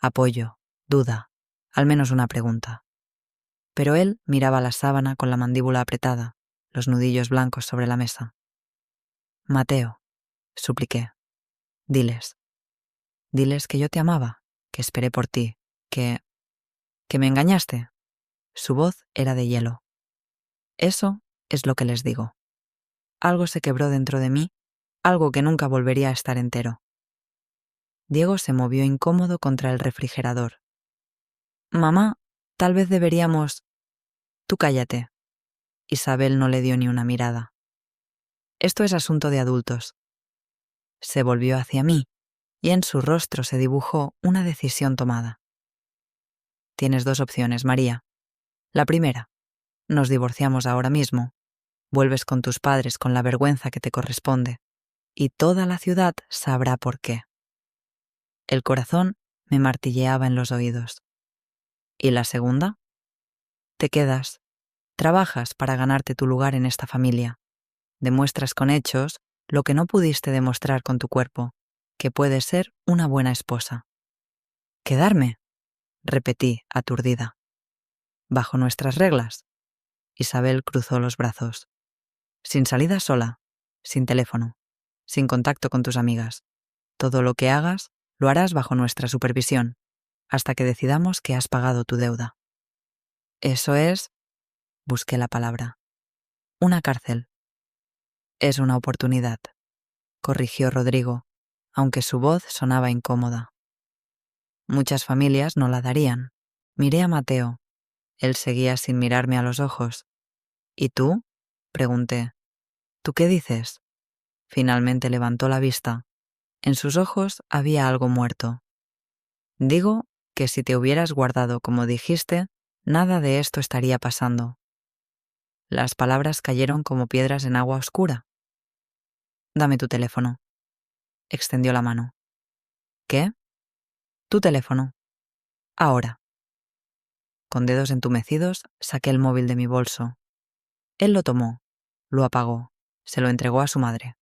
Apoyo, duda, al menos una pregunta. Pero él miraba la sábana con la mandíbula apretada, los nudillos blancos sobre la mesa. Mateo, supliqué, diles que yo te amaba, que esperé por ti, que me engañaste. Su voz era de hielo. Eso es lo que les digo. Algo se quebró dentro de mí, algo que nunca volvería a estar entero. Diego se movió incómodo contra el refrigerador. Mamá, tal vez deberíamos... Tú cállate. Isabel no le dio ni una mirada. Esto es asunto de adultos. Se volvió hacia mí y en su rostro se dibujó una decisión tomada. Tienes dos opciones, María. La primera, nos divorciamos ahora mismo. Vuelves con tus padres con la vergüenza que te corresponde. y toda la ciudad sabrá por qué. El corazón me martilleaba en los oídos. ¿Y la segunda? Te quedas, trabajas para ganarte tu lugar en esta familia. Demuestras con hechos lo que no pudiste demostrar con tu cuerpo, que puedes ser una buena esposa. ¿Quedarme?, repetí, aturdida. ¿Bajo nuestras reglas? Isabel cruzó los brazos. Sin salida sola, sin teléfono, sin contacto con tus amigas. Todo lo que hagas lo harás bajo nuestra supervisión, hasta que decidamos que has pagado tu deuda. Eso es, busqué la palabra, una cárcel. Es una oportunidad, corrigió Rodrigo, aunque su voz sonaba incómoda. Muchas familias no la darían. Miré a Mateo. Él seguía sin mirarme a los ojos. ¿Y tú?, pregunté. ¿Tú qué dices? Finalmente levantó la vista. En sus ojos había algo muerto. Digo que si te hubieras guardado como dijiste, nada de esto estaría pasando. Las palabras cayeron como piedras en agua oscura. Dame tu teléfono. Extendió la mano. ¿Qué? Tu teléfono. Ahora. Con dedos entumecidos saqué el móvil de mi bolso. Él lo tomó, lo apagó, se lo entregó a su madre.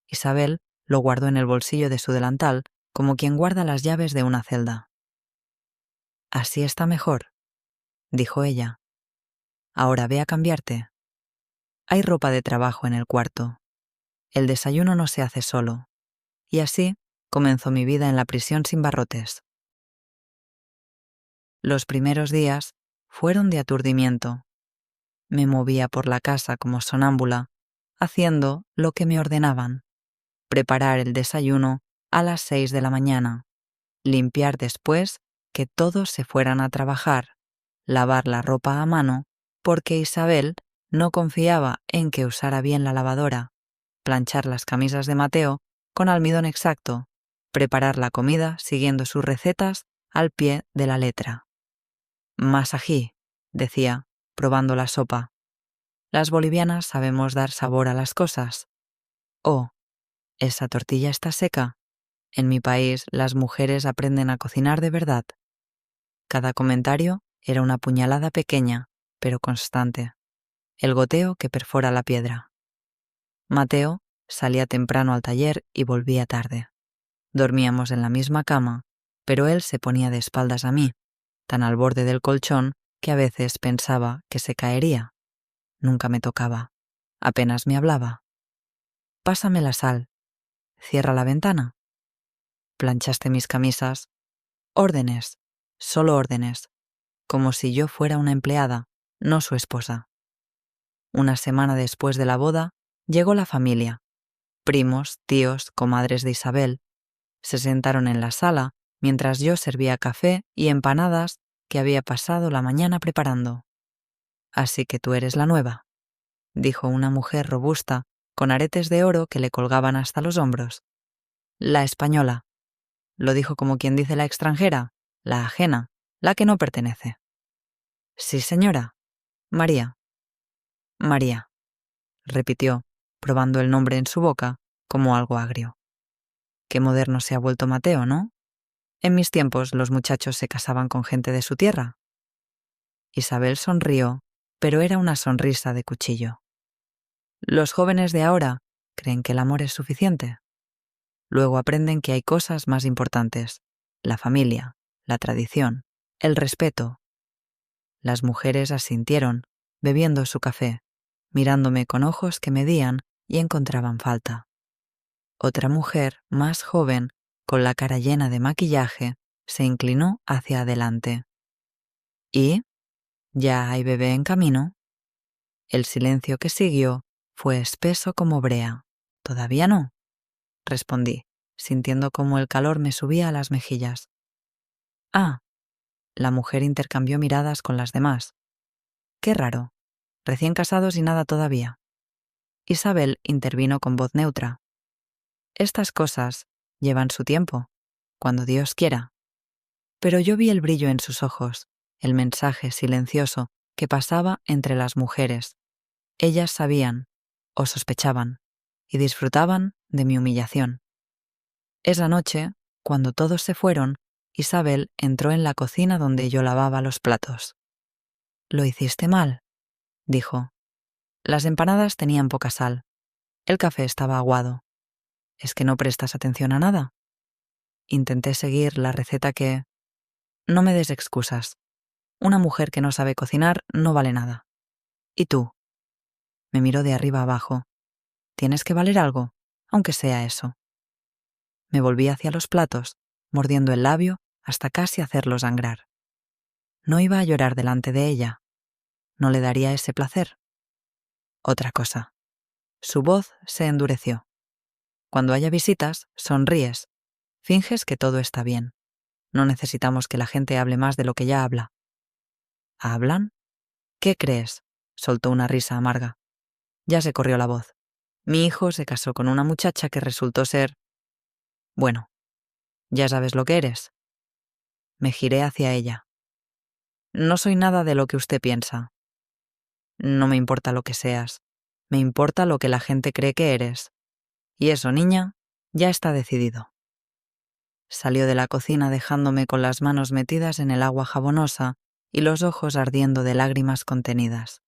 Isabel lo guardó en el bolsillo de su delantal como quien guarda las llaves de una celda. Así está mejor, dijo ella. Ahora ve a cambiarte. Hay ropa de trabajo en el cuarto. El desayuno no se hace solo. Y así comenzó mi vida en la prisión sin barrotes. Los primeros días fueron de aturdimiento. Me movía por la casa como sonámbula, haciendo lo que me ordenaban. Preparar el desayuno a las 6 de la mañana, limpiar después que todos se fueran a trabajar, lavar la ropa a mano, porque Isabel no confiaba en que usara bien la lavadora, planchar las camisas de Mateo con almidón exacto, preparar la comida siguiendo sus recetas al pie de la letra. Más ají, decía, probando la sopa. Las bolivianas sabemos dar sabor a las cosas. Oh, ¿esa tortilla está seca? En mi país las mujeres aprenden a cocinar de verdad. Cada comentario era una puñalada pequeña, pero constante. El goteo que perfora la piedra. Mateo salía temprano al taller y volvía tarde. Dormíamos en la misma cama, pero él se ponía de espaldas a mí, tan al borde del colchón que a veces pensaba que se caería. Nunca me tocaba. Apenas me hablaba. Pásame la sal. Cierra la ventana. Planchaste mis camisas. Órdenes, solo órdenes, como si yo fuera una empleada, no su esposa. Una semana después de la boda, llegó la familia. Primos, tíos, comadres de Isabel. Se sentaron en la sala mientras yo servía café y empanadas que había pasado la mañana preparando. Así que tú eres la nueva, dijo una mujer robusta con aretes de oro que le colgaban hasta los hombros. La española. Lo dijo como quien dice la extranjera, la ajena, la que no pertenece. Sí, señora. María. María, repitió, probando el nombre en su boca como algo agrio. Qué moderno se ha vuelto Mateo, ¿no? En mis tiempos los muchachos se casaban con gente de su tierra. Isabel sonrió, pero era una sonrisa de cuchillo. Los jóvenes de ahora creen que el amor es suficiente. Luego aprenden que hay cosas más importantes: la familia, la tradición, el respeto. Las mujeres asintieron, bebiendo su café, mirándome con ojos que medían y encontraban falta. Otra mujer, más joven, con la cara llena de maquillaje, se inclinó hacia adelante. ¿Y? ¿Ya hay bebé en camino? El silencio que siguió fue espeso como brea. ¿Todavía no?, respondí, sintiendo cómo el calor me subía a las mejillas. Ah, la mujer intercambió miradas con las demás. Qué raro. Recién casados y nada todavía. Isabel intervino con voz neutra. Estas cosas llevan su tiempo, cuando Dios quiera. Pero yo vi el brillo en sus ojos, el mensaje silencioso que pasaba entre las mujeres. Ellas sabían, o sospechaban, y disfrutaban de mi humillación. Esa noche, cuando todos se fueron, Isabel entró en la cocina donde yo lavaba los platos. «Lo hiciste mal», dijo. Las empanadas tenían poca sal. El café estaba aguado. ¿Es que no prestas atención a nada? Intenté seguir la receta que... No me des excusas. Una mujer que no sabe cocinar no vale nada. ¿Y tú? Me miró de arriba abajo. Tienes que valer algo, aunque sea eso. Me volví hacia los platos, mordiendo el labio hasta casi hacerlo sangrar. No iba a llorar delante de ella. No le daría ese placer. Otra cosa. Su voz se endureció. Cuando haya visitas, sonríes. Finges que todo está bien. No necesitamos que la gente hable más de lo que ya habla. ¿Hablan? ¿Qué crees? Soltó una risa amarga. Ya se corrió la voz. Mi hijo se casó con una muchacha que resultó ser... Bueno, ya sabes lo que eres. Me giré hacia ella. No soy nada de lo que usted piensa. No me importa lo que seas. Me importa lo que la gente cree que eres. Y eso, niña, ya está decidido. Salió de la cocina dejándome con las manos metidas en el agua jabonosa y los ojos ardiendo de lágrimas contenidas.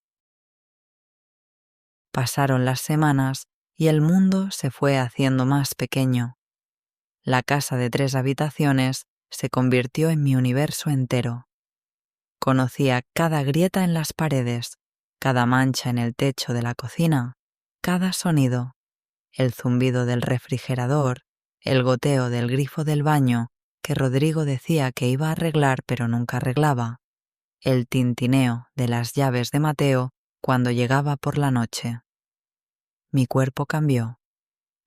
Pasaron las semanas y el mundo se fue haciendo más pequeño. La casa de 3 habitaciones se convirtió en mi universo entero. Conocía cada grieta en las paredes, cada mancha en el techo de la cocina, cada sonido, el zumbido del refrigerador, el goteo del grifo del baño que Rodrigo decía que iba a arreglar pero nunca arreglaba, el tintineo de las llaves de Mateo cuando llegaba por la noche. Mi cuerpo cambió.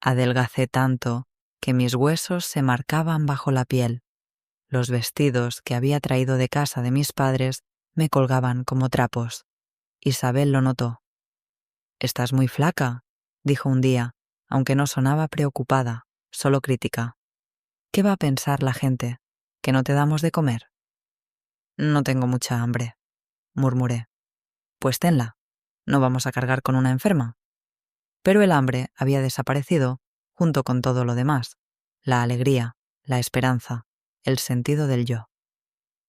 Adelgacé tanto que mis huesos se marcaban bajo la piel. Los vestidos que había traído de casa de mis padres me colgaban como trapos. Isabel lo notó. «Estás muy flaca», dijo un día, aunque no sonaba preocupada, solo crítica. «¿Qué va a pensar la gente? ¿Que no te damos de comer?» «No tengo mucha hambre», murmuré. «Pues tenla. ¿No vamos a cargar con una enferma?» Pero el hambre había desaparecido junto con todo lo demás, la alegría, la esperanza, el sentido del yo.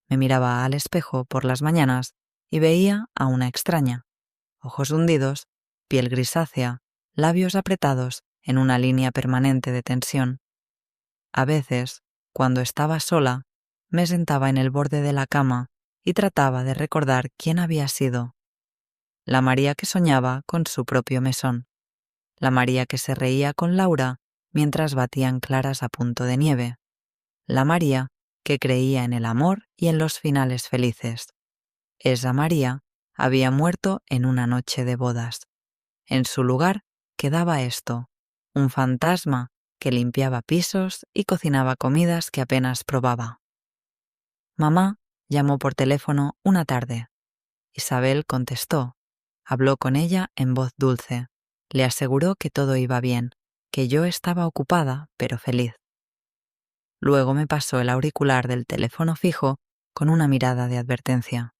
Me miraba al espejo por las mañanas y veía a una extraña, ojos hundidos, piel grisácea, labios apretados en una línea permanente de tensión. A veces, cuando estaba sola, me sentaba en el borde de la cama y trataba de recordar quién había sido. La María que soñaba con su propio mesón. La María que se reía con Laura mientras batían claras a punto de nieve. La María que creía en el amor y en los finales felices. Esa María había muerto en una noche de bodas. En su lugar quedaba esto, un fantasma que limpiaba pisos y cocinaba comidas que apenas probaba. Mamá llamó por teléfono una tarde. Isabel contestó. Habló con ella en voz dulce. Le aseguró que todo iba bien, que yo estaba ocupada pero feliz. Luego me pasó el auricular del teléfono fijo con una mirada de advertencia.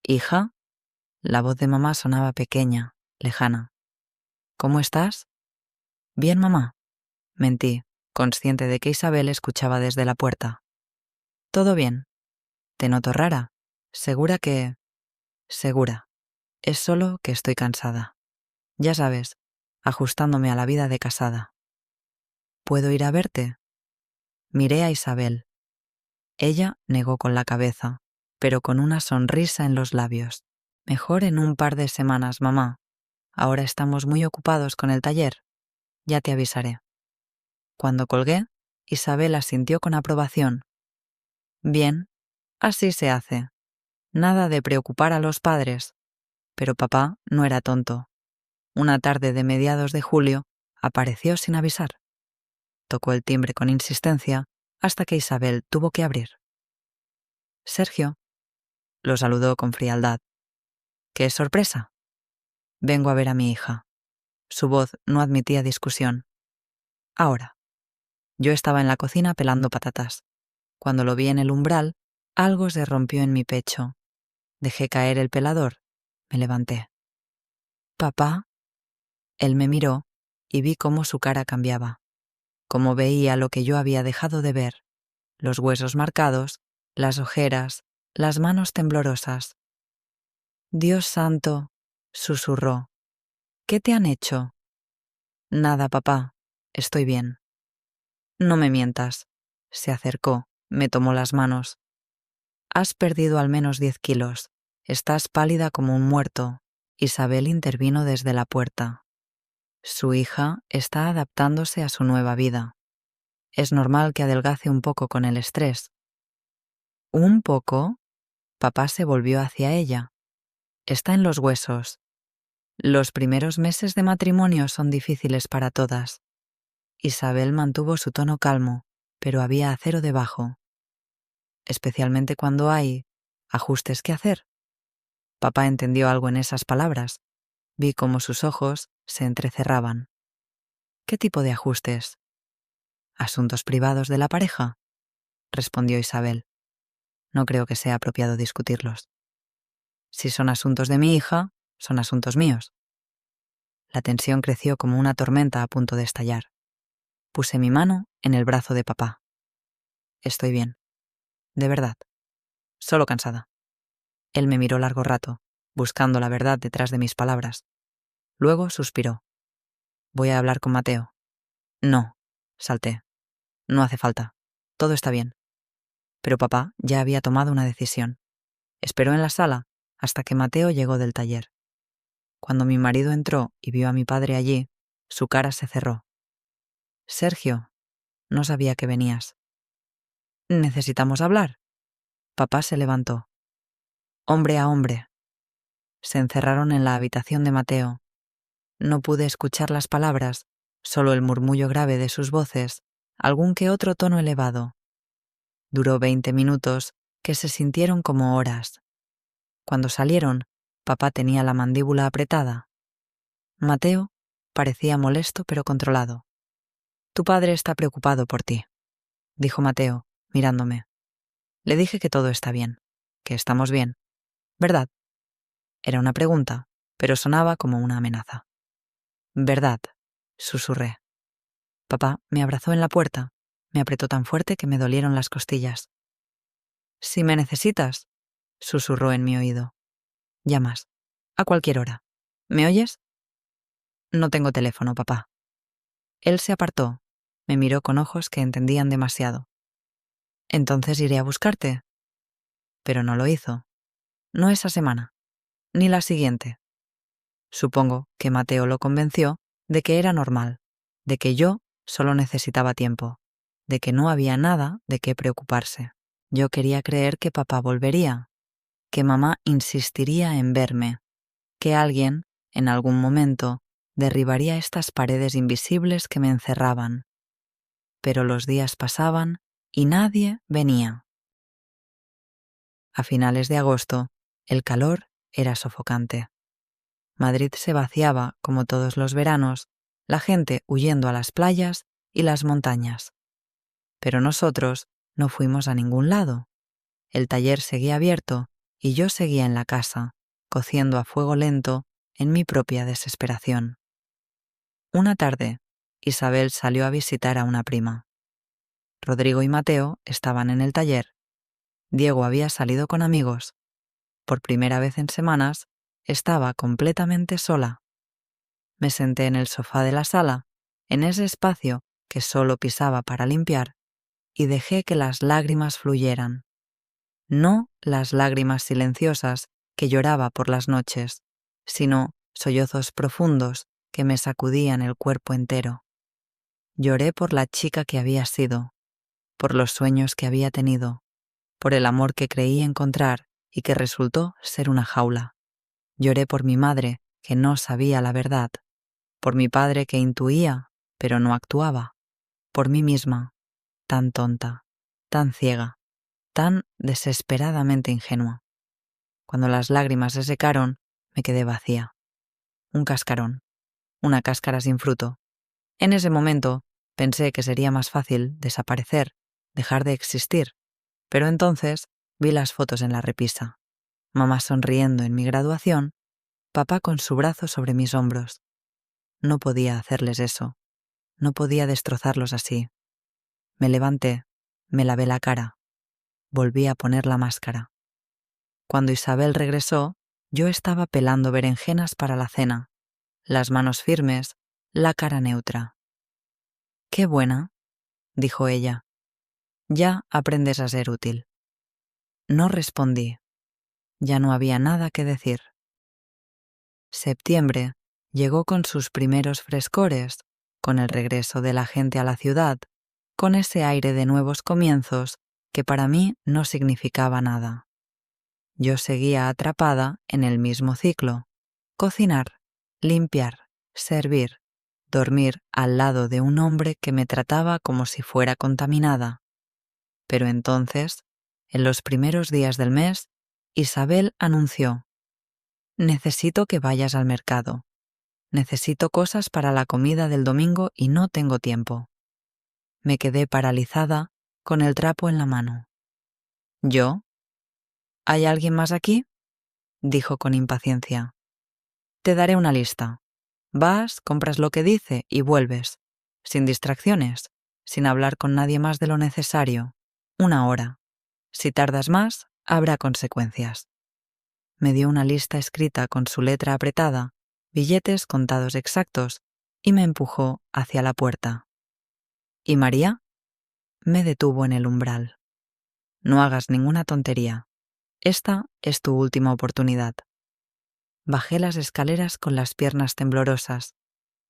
«¿Hija?» La voz de mamá sonaba pequeña, lejana. «¿Cómo estás?» «Bien, mamá». Mentí, consciente de que Isabel escuchaba desde la puerta. «Todo bien. Te noto rara. ¿Segura que...?» «Segura. Es solo que estoy cansada. Ya sabes, ajustándome a la vida de casada». «¿Puedo ir a verte?» Miré a Isabel. Ella negó con la cabeza, pero con una sonrisa en los labios. «Mejor en un par de semanas, mamá. Ahora estamos muy ocupados con el taller. Ya te avisaré». Cuando colgué, Isabel asintió con aprobación. «Bien, así se hace. Nada de preocupar a los padres». Pero papá no era tonto. Una tarde de mediados de julio apareció sin avisar. Tocó el timbre con insistencia hasta que Isabel tuvo que abrir. «Sergio», lo saludó con frialdad. «¿Qué sorpresa?» «Vengo a ver a mi hija». Su voz no admitía discusión. «Ahora». Yo estaba en la cocina pelando patatas. Cuando lo vi en el umbral, algo se rompió en mi pecho. Dejé caer el pelador. Me levanté. «¿Papá?» Él me miró y vi cómo su cara cambiaba, cómo veía lo que yo había dejado de ver, los huesos marcados, las ojeras, las manos temblorosas. «Dios santo», susurró, «¿qué te han hecho?» «Nada, papá, estoy bien». «No me mientas». Se acercó, me tomó las manos. «Has perdido al menos 10 kilos. Estás pálida como un muerto». Isabel intervino desde la puerta. Su hija está adaptándose a su nueva vida. Es normal que adelgace un poco con el estrés. ¿Un poco? Papá se volvió hacia ella. Está en los huesos. Los primeros meses de matrimonio son difíciles para todas. Isabel mantuvo su tono calmo, pero había acero debajo. Especialmente cuando hay ajustes que hacer. Papá entendió algo en esas palabras. Vi cómo sus ojos se entrecerraban. ¿Qué tipo de ajustes? ¿Asuntos privados de la pareja?, respondió Isabel. No creo que sea apropiado discutirlos. Si son asuntos de mi hija, son asuntos míos. La tensión creció como una tormenta a punto de estallar. Puse mi mano en el brazo de papá. Estoy bien. De verdad. Solo cansada. Él me miró largo rato, buscando la verdad detrás de mis palabras. Luego suspiró. Voy a hablar con Mateo. No, salté. No hace falta. Todo está bien. Pero papá ya había tomado una decisión. Esperó en la sala hasta que Mateo llegó del taller. Cuando mi marido entró y vio a mi padre allí, su cara se cerró. «Sergio, no sabía que venías». «¿Necesitamos hablar?» Papá se levantó. Hombre a hombre. Se encerraron en la habitación de Mateo. No pude escuchar las palabras, solo el murmullo grave de sus voces, algún que otro tono elevado. Duró 20 minutos que se sintieron como horas. Cuando salieron, papá tenía la mandíbula apretada. Mateo parecía molesto pero controlado. «Tu padre está preocupado por ti», dijo Mateo, mirándome. Le dije que todo está bien, que estamos bien. ¿Verdad? Era una pregunta, pero sonaba como una amenaza. «¿Verdad?», susurré. Papá me abrazó en la puerta, me apretó tan fuerte que me dolieron las costillas. «Si me necesitas», susurró en mi oído. «Llamas. A cualquier hora. ¿Me oyes?» «No tengo teléfono, papá». Él se apartó, me miró con ojos que entendían demasiado. «Entonces iré a buscarte». Pero no lo hizo. No esa semana, ni la siguiente. Supongo que Mateo lo convenció de que era normal, de que yo solo necesitaba tiempo, de que no había nada de qué preocuparse. Yo quería creer que papá volvería, que mamá insistiría en verme, que alguien, en algún momento, derribaría estas paredes invisibles que me encerraban. Pero los días pasaban y nadie venía. A finales de agosto, el calor era sofocante. Madrid se vaciaba, como todos los veranos, la gente huyendo a las playas y las montañas. Pero nosotros no fuimos a ningún lado. El taller seguía abierto y yo seguía en la casa, cociendo a fuego lento en mi propia desesperación. Una tarde, Isabel salió a visitar a una prima. Rodrigo y Mateo estaban en el taller. Diego había salido con amigos. Por primera vez en semanas, estaba completamente sola. Me senté en el sofá de la sala, en ese espacio que solo pisaba para limpiar, y dejé que las lágrimas fluyeran. No las lágrimas silenciosas que lloraba por las noches, sino sollozos profundos que me sacudían el cuerpo entero. Lloré por la chica que había sido, por los sueños que había tenido, por el amor que creí encontrar y que resultó ser una jaula. Lloré por mi madre, que no sabía la verdad, por mi padre que intuía, pero no actuaba, por mí misma, tan tonta, tan ciega, tan desesperadamente ingenua. Cuando las lágrimas se secaron, me quedé vacía. Un cascarón, una cáscara sin fruto. En ese momento pensé que sería más fácil desaparecer, dejar de existir, pero entonces vi las fotos en la repisa. Mamá sonriendo en mi graduación, papá con su brazo sobre mis hombros. No podía hacerles eso. No podía destrozarlos así. Me levanté, me lavé la cara. Volví a poner la máscara. Cuando Isabel regresó, yo estaba pelando berenjenas para la cena, las manos firmes, la cara neutra. «Qué buena», dijo ella. «Ya aprendes a ser útil». No respondí. Ya no había nada que decir. Septiembre llegó con sus primeros frescores, con el regreso de la gente a la ciudad, con ese aire de nuevos comienzos que para mí no significaba nada. Yo seguía atrapada en el mismo ciclo: cocinar, limpiar, servir, dormir al lado de un hombre que me trataba como si fuera contaminada. Pero entonces, en los primeros días del mes, Isabel anunció: «Necesito que vayas al mercado. Necesito cosas para la comida del domingo y no tengo tiempo». Me quedé paralizada, con el trapo en la mano. «¿Yo? ¿Hay alguien más aquí?», dijo con impaciencia. «Te daré una lista. Vas, compras lo que dice y vuelves, sin distracciones, sin hablar con nadie más de lo necesario. 1 hora. Si tardas más, habrá consecuencias». Me dio una lista escrita con su letra apretada, billetes contados exactos, y me empujó hacia la puerta. «¿Y María?». Me detuvo en el umbral. «No hagas ninguna tontería. Esta es tu última oportunidad». Bajé las escaleras con las piernas temblorosas.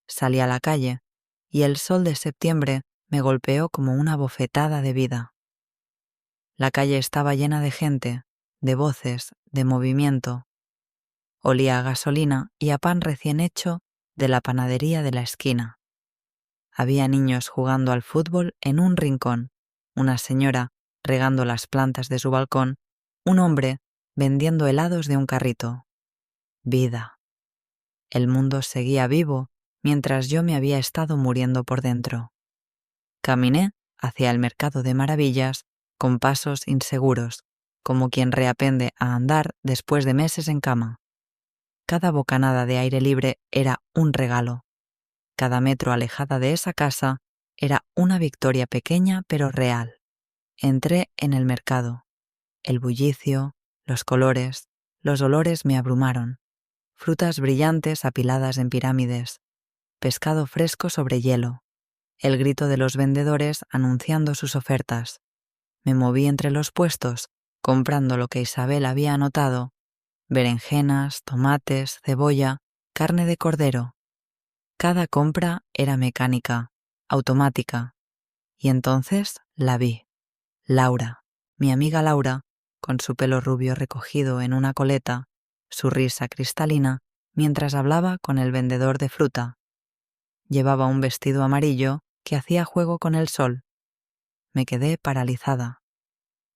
Salí a la calle y el sol de septiembre me golpeó como una bofetada de vida. La calle estaba llena de gente, de voces, de movimiento. Olía a gasolina y a pan recién hecho de la panadería de la esquina. Había niños jugando al fútbol en un rincón, una señora regando las plantas de su balcón, un hombre vendiendo helados de un carrito. Vida. El mundo seguía vivo mientras yo me había estado muriendo por dentro. Caminé hacia el mercado de maravillas con pasos inseguros, como quien reaprende a andar después de meses en cama. Cada bocanada de aire libre era un regalo. Cada metro alejada de esa casa era una victoria pequeña pero real. Entré en el mercado. El bullicio, los colores, los olores me abrumaron. Frutas brillantes apiladas en pirámides, pescado fresco sobre hielo, el grito de los vendedores anunciando sus ofertas. Me moví entre los puestos, comprando lo que Isabel había anotado: berenjenas, tomates, cebolla, carne de cordero. Cada compra era mecánica, automática. Y entonces la vi. Laura, mi amiga Laura, con su pelo rubio recogido en una coleta, su risa cristalina, mientras hablaba con el vendedor de fruta. Llevaba un vestido amarillo que hacía juego con el sol. Me quedé paralizada.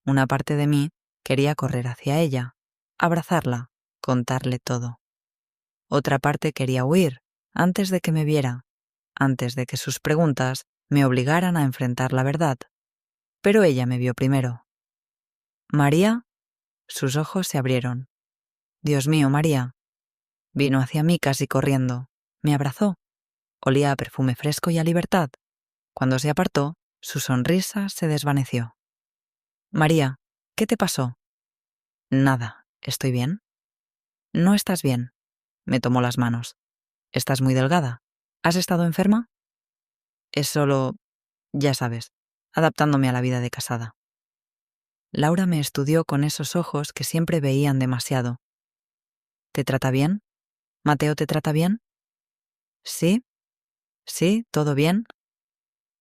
Una parte de mí quería correr hacia ella, abrazarla, contarle todo. Otra parte quería huir antes de que me viera, antes de que sus preguntas me obligaran a enfrentar la verdad. Pero ella me vio primero. «¿María?». Sus ojos se abrieron. «Dios mío, María». Vino hacia mí casi corriendo. Me abrazó. Olía a perfume fresco y a libertad. Cuando se apartó, su sonrisa se desvaneció. «María, ¿qué te pasó?». «Nada, ¿estoy bien?». «No estás bien». Me tomó las manos. «Estás muy delgada. ¿Has estado enferma?». «Es solo, ya sabes, adaptándome a la vida de casada». Laura me estudió con esos ojos que siempre veían demasiado. «¿Te trata bien? ¿Mateo te trata bien?». «Sí, sí, todo bien».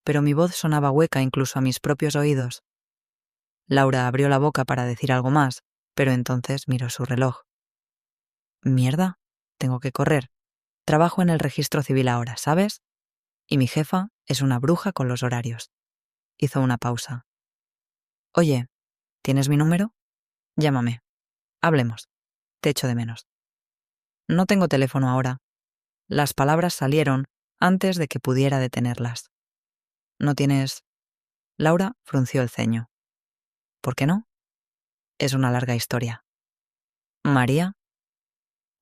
Pero mi voz sonaba hueca incluso a mis propios oídos. Laura abrió la boca para decir algo más, pero entonces miró su reloj. «Mierda, tengo que correr. Trabajo en el registro civil ahora, ¿sabes? Y mi jefa es una bruja con los horarios». Hizo una pausa. «Oye, ¿tienes mi número? Llámame. Hablemos. Te echo de menos». «No tengo teléfono ahora». Las palabras salieron antes de que pudiera detenerlas. «¿No tienes...?» Laura frunció el ceño. «¿Por qué no?». «Es una larga historia». «¿María?».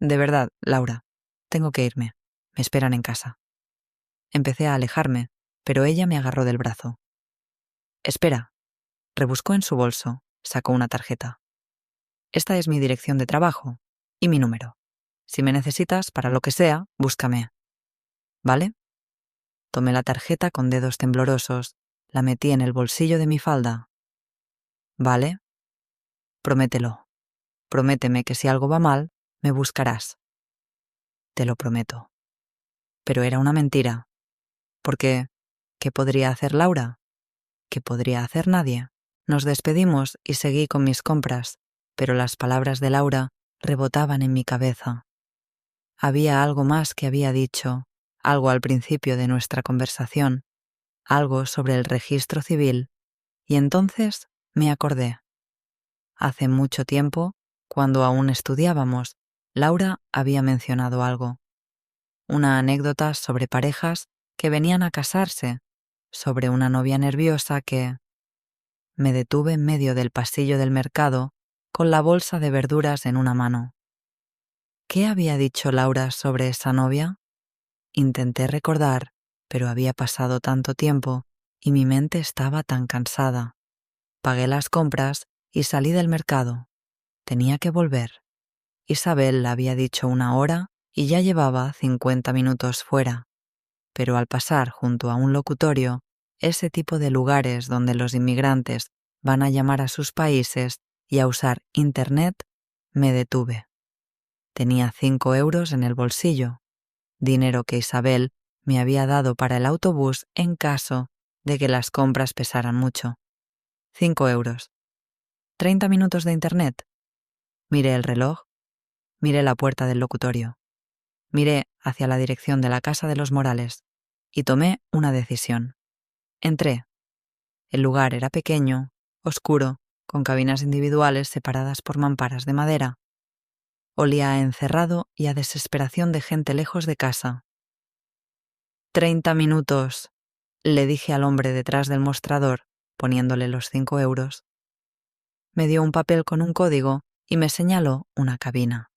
«De verdad, Laura, tengo que irme. Me esperan en casa». Empecé a alejarme, pero ella me agarró del brazo. «Espera». Rebuscó en su bolso, sacó una tarjeta. «Esta es mi dirección de trabajo y mi número. Si me necesitas para lo que sea, búscame. ¿Vale?» Tomé la tarjeta con dedos temblorosos, la metí en el bolsillo de mi falda. «¿Vale?» «Promételo. Prométeme que si algo va mal, me buscarás». «Te lo prometo». Pero era una mentira. Porque, ¿qué podría hacer Laura? ¿Qué podría hacer nadie? Nos despedimos y seguí con mis compras, pero las palabras de Laura rebotaban en mi cabeza. Había algo más que había dicho, algo al principio de nuestra conversación, algo sobre el registro civil, y entonces me acordé. Hace mucho tiempo, cuando aún estudiábamos, Laura había mencionado algo. Una anécdota sobre parejas que venían a casarse, sobre una novia nerviosa que... Me detuve en medio del pasillo del mercado con la bolsa de verduras en una mano. ¿Qué había dicho Laura sobre esa novia? Intenté recordar, pero había pasado tanto tiempo y mi mente estaba tan cansada. Pagué las compras y salí del mercado. Tenía que volver. Isabel había dicho 1 hora y ya llevaba 50 minutos fuera. Pero al pasar junto a un locutorio, ese tipo de lugares donde los inmigrantes van a llamar a sus países y a usar Internet, me detuve. Tenía 5 euros en el bolsillo, dinero que Isabel me había dado para el autobús en caso de que las compras pesaran mucho. 5 euros. 30 minutos de Internet. Miré el reloj, miré la puerta del locutorio, miré hacia la dirección de la casa de los Morales y tomé una decisión. Entré. El lugar era pequeño, oscuro, con cabinas individuales separadas por mamparas de madera. Olía a encerrado y a desesperación de gente lejos de casa. 30 minutos, le dije al hombre detrás del mostrador, poniéndole los 5 euros. Me dio un papel con un código y me señaló una cabina.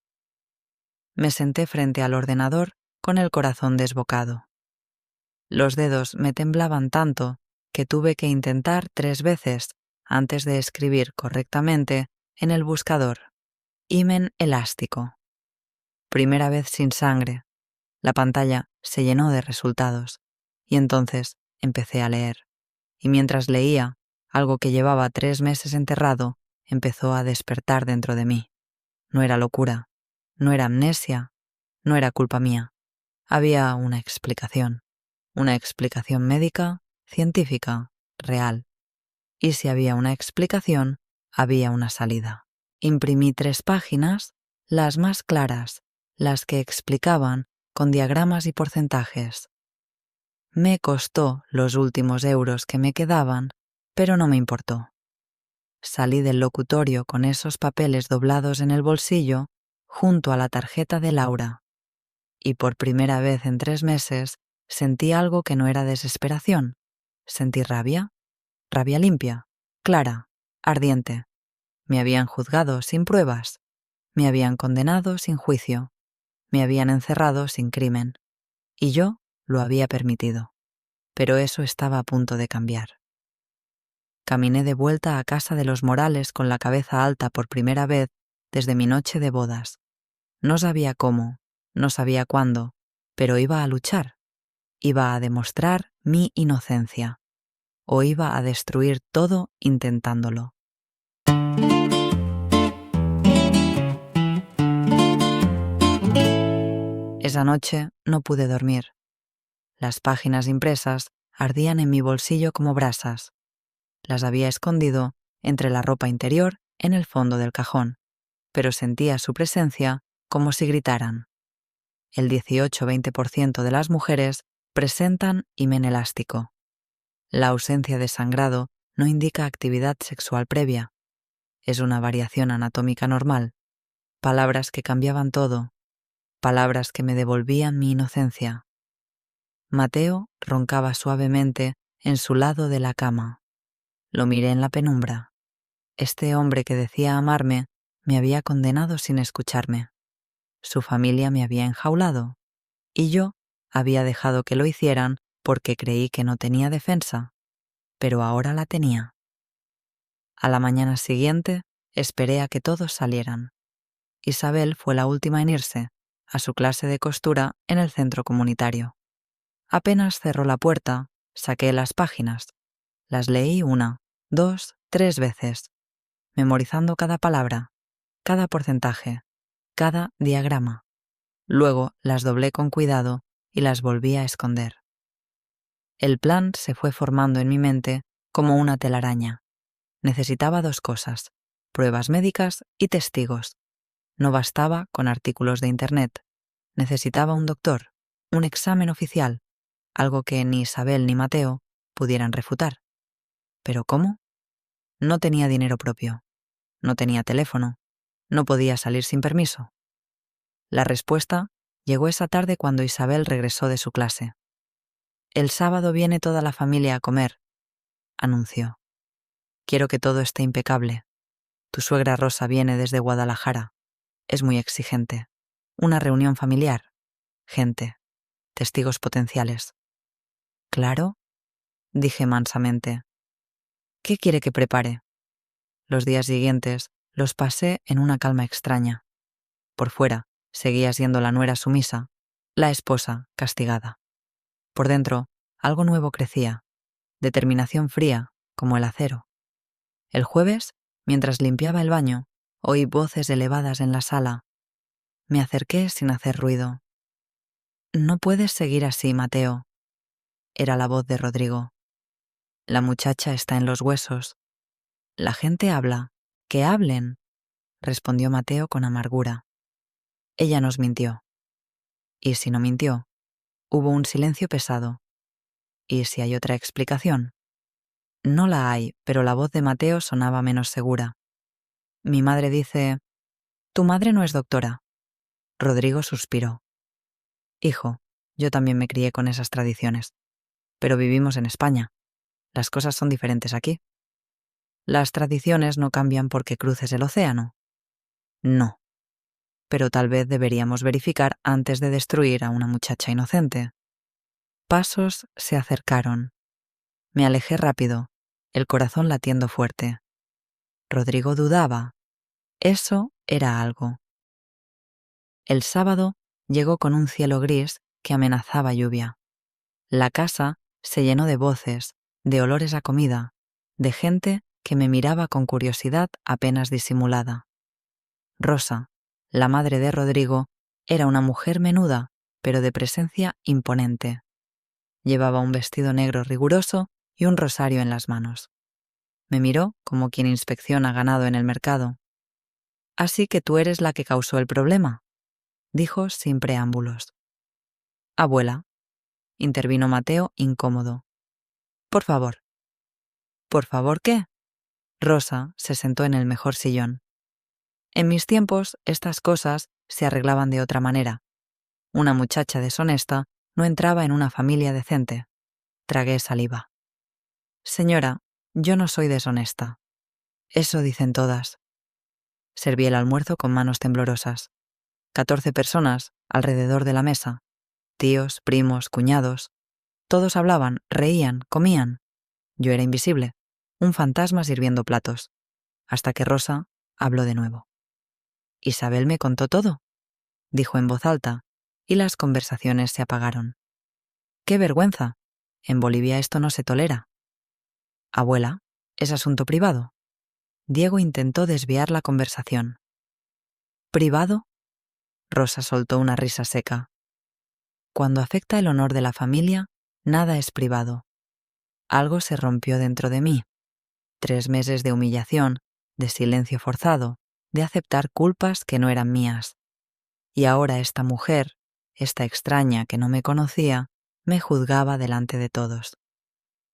Me senté frente al ordenador con el corazón desbocado. Los dedos me temblaban tanto que tuve que intentar 3 veces antes de escribir correctamente en el buscador. Himen elástico. Primera vez sin sangre. La pantalla se llenó de resultados y entonces empecé a leer. Y mientras leía, algo que llevaba 3 meses enterrado empezó a despertar dentro de mí. No era locura, no era amnesia, no era culpa mía. Había una explicación médica, científica, real. Y si había una explicación, había una salida. Imprimí 3 páginas, las más claras, las que explicaban con diagramas y porcentajes. Me costó los últimos euros que me quedaban, pero no me importó. Salí del locutorio con esos papeles doblados en el bolsillo junto a la tarjeta de Laura. Y por primera vez en 3 meses sentí algo que no era desesperación. Sentí rabia. Rabia limpia, clara, ardiente. Me habían juzgado sin pruebas. Me habían condenado sin juicio. Me habían encerrado sin crimen. Y yo lo había permitido. Pero eso estaba a punto de cambiar. Caminé de vuelta a casa de los Morales con la cabeza alta por primera vez desde mi noche de bodas. No sabía cómo, no sabía cuándo, pero iba a luchar. Iba a demostrar mi inocencia. O iba a destruir todo intentándolo. Esa noche no pude dormir. Las páginas impresas ardían en mi bolsillo como brasas. Las había escondido entre la ropa interior en el fondo del cajón, pero sentía su presencia como si gritaran. El 18-20% de las mujeres presentan himen elástico. La ausencia de sangrado no indica actividad sexual previa. Es una variación anatómica normal. Palabras que cambiaban todo. Palabras que me devolvían mi inocencia. Mateo roncaba suavemente en su lado de la cama. Lo miré en la penumbra. Este hombre que decía amarme me había condenado sin escucharme. Su familia me había enjaulado. Y yo había dejado que lo hicieran porque creí que no tenía defensa, pero ahora la tenía. A la mañana siguiente esperé a que todos salieran. Isabel fue la última en irse a su clase de costura en el centro comunitario. Apenas cerró la puerta, saqué las páginas. Las leí 1, 2, 3 veces, memorizando cada palabra, cada porcentaje, cada diagrama. Luego las doblé con cuidado y las volví a esconder. El plan se fue formando en mi mente como una telaraña. Necesitaba 2 cosas: pruebas médicas y testigos. No bastaba con artículos de Internet. Necesitaba un doctor, un examen oficial, algo que ni Isabel ni Mateo pudieran refutar. ¿Pero cómo? No tenía dinero propio. No tenía teléfono. No podía salir sin permiso. La respuesta llegó esa tarde cuando Isabel regresó de su clase. «El sábado viene toda la familia a comer», anunció. «Quiero que todo esté impecable. Tu suegra Rosa viene desde Guadalajara. Es muy exigente. Una reunión familiar. Gente. Testigos potenciales». «Claro», dije mansamente. «¿Qué quiere que prepare?» Los días siguientes los pasé en una calma extraña. Por fuera seguía siendo la nuera sumisa, la esposa castigada. Por dentro, algo nuevo crecía, determinación fría como el acero. El jueves, mientras limpiaba el baño, oí voces elevadas en la sala. Me acerqué sin hacer ruido. «No puedes seguir así, Mateo», era la voz de Rodrigo. «La muchacha está en los huesos. La gente habla. ¡Que hablen!», respondió Mateo con amargura. Ella nos mintió. ¿Y si no mintió? Hubo un silencio pesado. ¿Y si hay otra explicación? No la hay, pero la voz de Mateo sonaba menos segura. Mi madre dice: «Tu madre no es doctora». Rodrigo suspiró. «Hijo, yo también me crié con esas tradiciones. Pero vivimos en España. Las cosas son diferentes aquí». «Las tradiciones no cambian porque cruces el océano». «No. Pero tal vez deberíamos verificar antes de destruir a una muchacha inocente». Pasos se acercaron. Me alejé rápido, el corazón latiendo fuerte. Rodrigo dudaba. Eso era algo. El sábado llegó con un cielo gris que amenazaba lluvia. La casa se llenó de voces, de olores a comida, de gente que me miraba con curiosidad apenas disimulada. Rosa, la madre de Rodrigo, era una mujer menuda, pero de presencia imponente. Llevaba un vestido negro riguroso y un rosario en las manos. Me miró como quien inspecciona ganado en el mercado. «Así que tú eres la que causó el problema», dijo sin preámbulos. «Abuela», intervino Mateo incómodo. «Por favor». «¿Por favor qué?» Rosa se sentó en el mejor sillón. «En mis tiempos, estas cosas se arreglaban de otra manera. Una muchacha deshonesta no entraba en una familia decente». Tragué saliva. «Señora, yo no soy deshonesta». «Eso dicen todas». Serví el almuerzo con manos temblorosas. 14 personas alrededor de la mesa. Tíos, primos, cuñados. Todos hablaban, reían, comían. Yo era invisible, un fantasma sirviendo platos. Hasta que Rosa habló de nuevo. «Isabel me contó todo», dijo en voz alta, y las conversaciones se apagaron. «¡Qué vergüenza! En Bolivia esto no se tolera». «Abuela, es asunto privado». Diego intentó desviar la conversación. «¿Privado?». Rosa soltó una risa seca. «Cuando afecta el honor de la familia, nada es privado». Algo se rompió dentro de mí. 3 meses de humillación, de silencio forzado, de aceptar culpas que no eran mías. Y ahora esta mujer, esta extraña que no me conocía, me juzgaba delante de todos.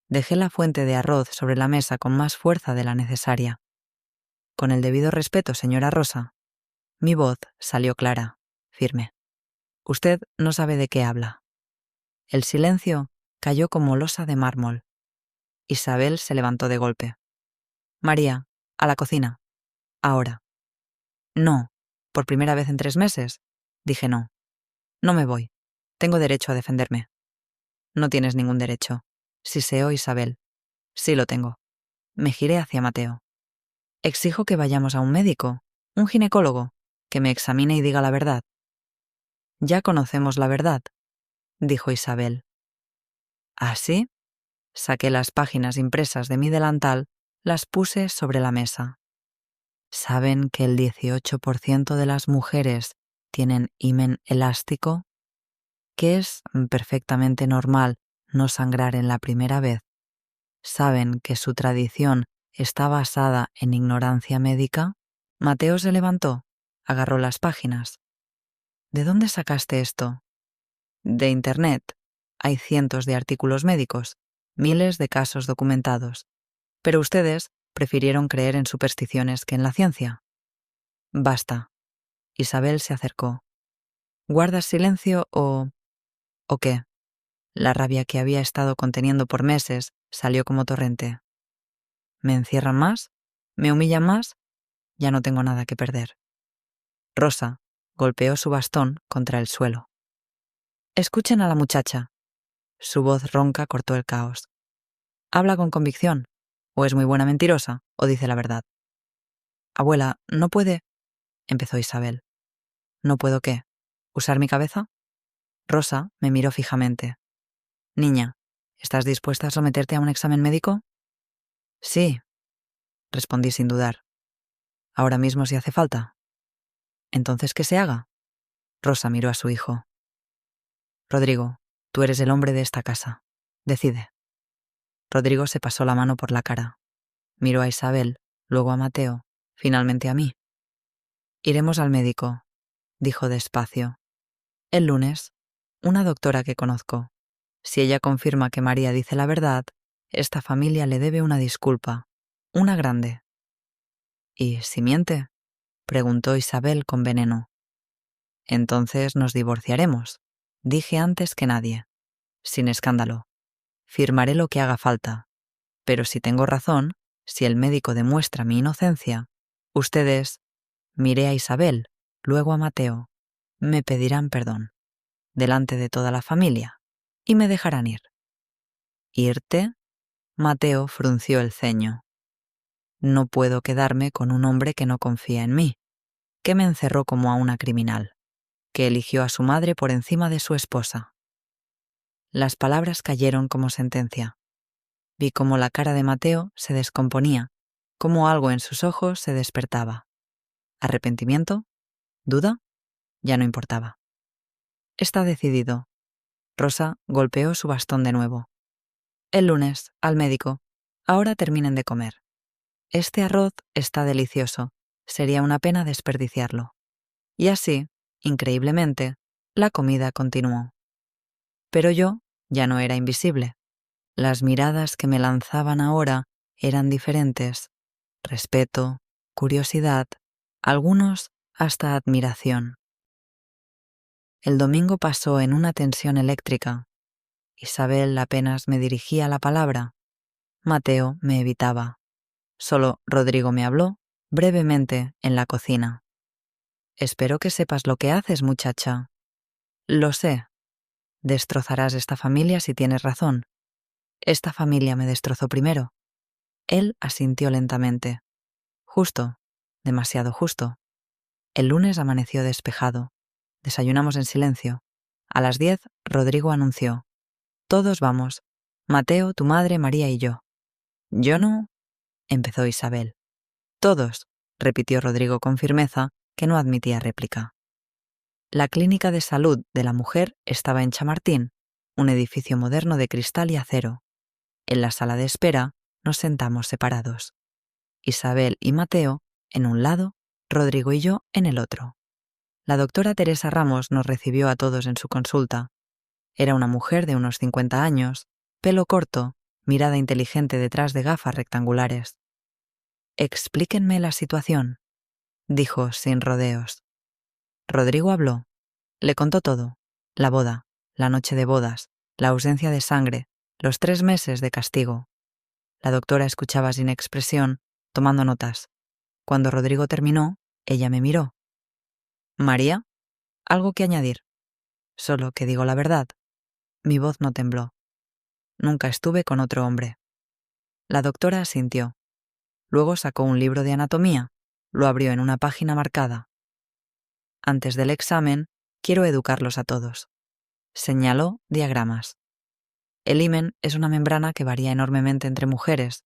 Dejé la fuente de arroz sobre la mesa con más fuerza de la necesaria. «Con el debido respeto, señora Rosa». Mi voz salió clara, firme. «Usted no sabe de qué habla». El silencio cayó como losa de mármol. Isabel se levantó de golpe. «María, a la cocina. Ahora». «No, por primera vez en 3 meses». Dije no. «No me voy. Tengo derecho a defenderme». No tienes ningún derecho. Siseó Isabel. Sí lo tengo. Me giré hacia Mateo. Exijo que vayamos a un médico, un ginecólogo, que me examine y diga la verdad. Ya conocemos la verdad, dijo Isabel. ¿Ah, sí? Saqué las páginas impresas de mi delantal, las puse sobre la mesa. ¿Saben que el 18% de las mujeres tienen himen elástico? ¿Que es perfectamente normal no sangrar en la primera vez? ¿Saben que su tradición está basada en ignorancia médica? Mateo se levantó, agarró las páginas. ¿De dónde sacaste esto? De Internet. Hay cientos de artículos médicos, miles de casos documentados. Pero ustedes prefirieron creer en supersticiones que en la ciencia. Basta. Isabel se acercó. ¿Guardas silencio o qué? La rabia que había estado conteniendo por meses salió como torrente. ¿Me encierran más? ¿Me humillan más? Ya no tengo nada que perder. Rosa golpeó su bastón contra el suelo. Escuchen a la muchacha. Su voz ronca cortó el caos. Habla con convicción. O es muy buena mentirosa, o dice la verdad. Abuela, ¿no puede? Empezó Isabel. ¿No puedo qué? ¿Usar mi cabeza? Rosa me miró fijamente. Niña, ¿estás dispuesta a someterte a un examen médico? Sí, respondí sin dudar. ¿Ahora mismo si hace falta? ¿Entonces qué se haga? Rosa miró a su hijo. Rodrigo, tú eres el hombre de esta casa. Decide. Rodrigo se pasó la mano por la cara. Miró a Isabel, luego a Mateo, finalmente a mí. Iremos al médico, dijo despacio. El lunes, una doctora que conozco. Si ella confirma que María dice la verdad, esta familia le debe una disculpa, una grande. ¿Y si miente? Preguntó Isabel con veneno. Entonces nos divorciaremos, dije antes que nadie. Sin escándalo. Firmaré lo que haga falta. Pero si tengo razón, si el médico demuestra mi inocencia, ustedes, miré a Isabel, luego a Mateo, me pedirán perdón, delante de toda la familia, y me dejarán ir. ¿Irte? Mateo frunció el ceño. No puedo quedarme con un hombre que no confía en mí, que me encerró como a una criminal, que eligió a su madre por encima de su esposa. Las palabras cayeron como sentencia. Vi cómo la cara de Mateo se descomponía, cómo algo en sus ojos se despertaba. ¿Arrepentimiento? ¿Duda? Ya no importaba. Está decidido. Rosa golpeó su bastón de nuevo. El lunes, al médico. Ahora terminen de comer. Este arroz está delicioso. Sería una pena desperdiciarlo. Y así, increíblemente, la comida continuó. Pero yo ya no era invisible. Las miradas que me lanzaban ahora eran diferentes. Respeto, curiosidad, algunos hasta admiración. El domingo pasó en una tensión eléctrica. Isabel apenas me dirigía la palabra. Mateo me evitaba. Solo Rodrigo me habló, brevemente, en la cocina. Espero que sepas lo que haces, muchacha. Lo sé. Destrozarás esta familia si tienes razón. Esta familia me destrozó primero. Él asintió lentamente. Justo, demasiado justo. El lunes amaneció despejado. Desayunamos en silencio. A las 10, Rodrigo anunció. Todos vamos. Mateo, tu madre, María y yo. Yo no, empezó Isabel. Todos, repitió Rodrigo con firmeza, que no admitía réplica. La clínica de salud de la mujer estaba en Chamartín, un edificio moderno de cristal y acero. En la sala de espera nos sentamos separados. Isabel y Mateo en un lado, Rodrigo y yo en el otro. La doctora Teresa Ramos nos recibió a todos en su consulta. Era una mujer de unos 50 años, pelo corto, mirada inteligente detrás de gafas rectangulares. Explíquenme la situación, dijo sin rodeos. Rodrigo habló. Le contó todo. La boda, la noche de bodas, la ausencia de sangre, los 3 meses de castigo. La doctora escuchaba sin expresión, tomando notas. Cuando Rodrigo terminó, ella me miró. «María, ¿algo que añadir?» «Solo que digo la verdad». Mi voz no tembló. Nunca estuve con otro hombre. La doctora asintió. Luego sacó un libro de anatomía, lo abrió en una página marcada. Antes del examen, quiero educarlos a todos. Señaló diagramas. El himen es una membrana que varía enormemente entre mujeres.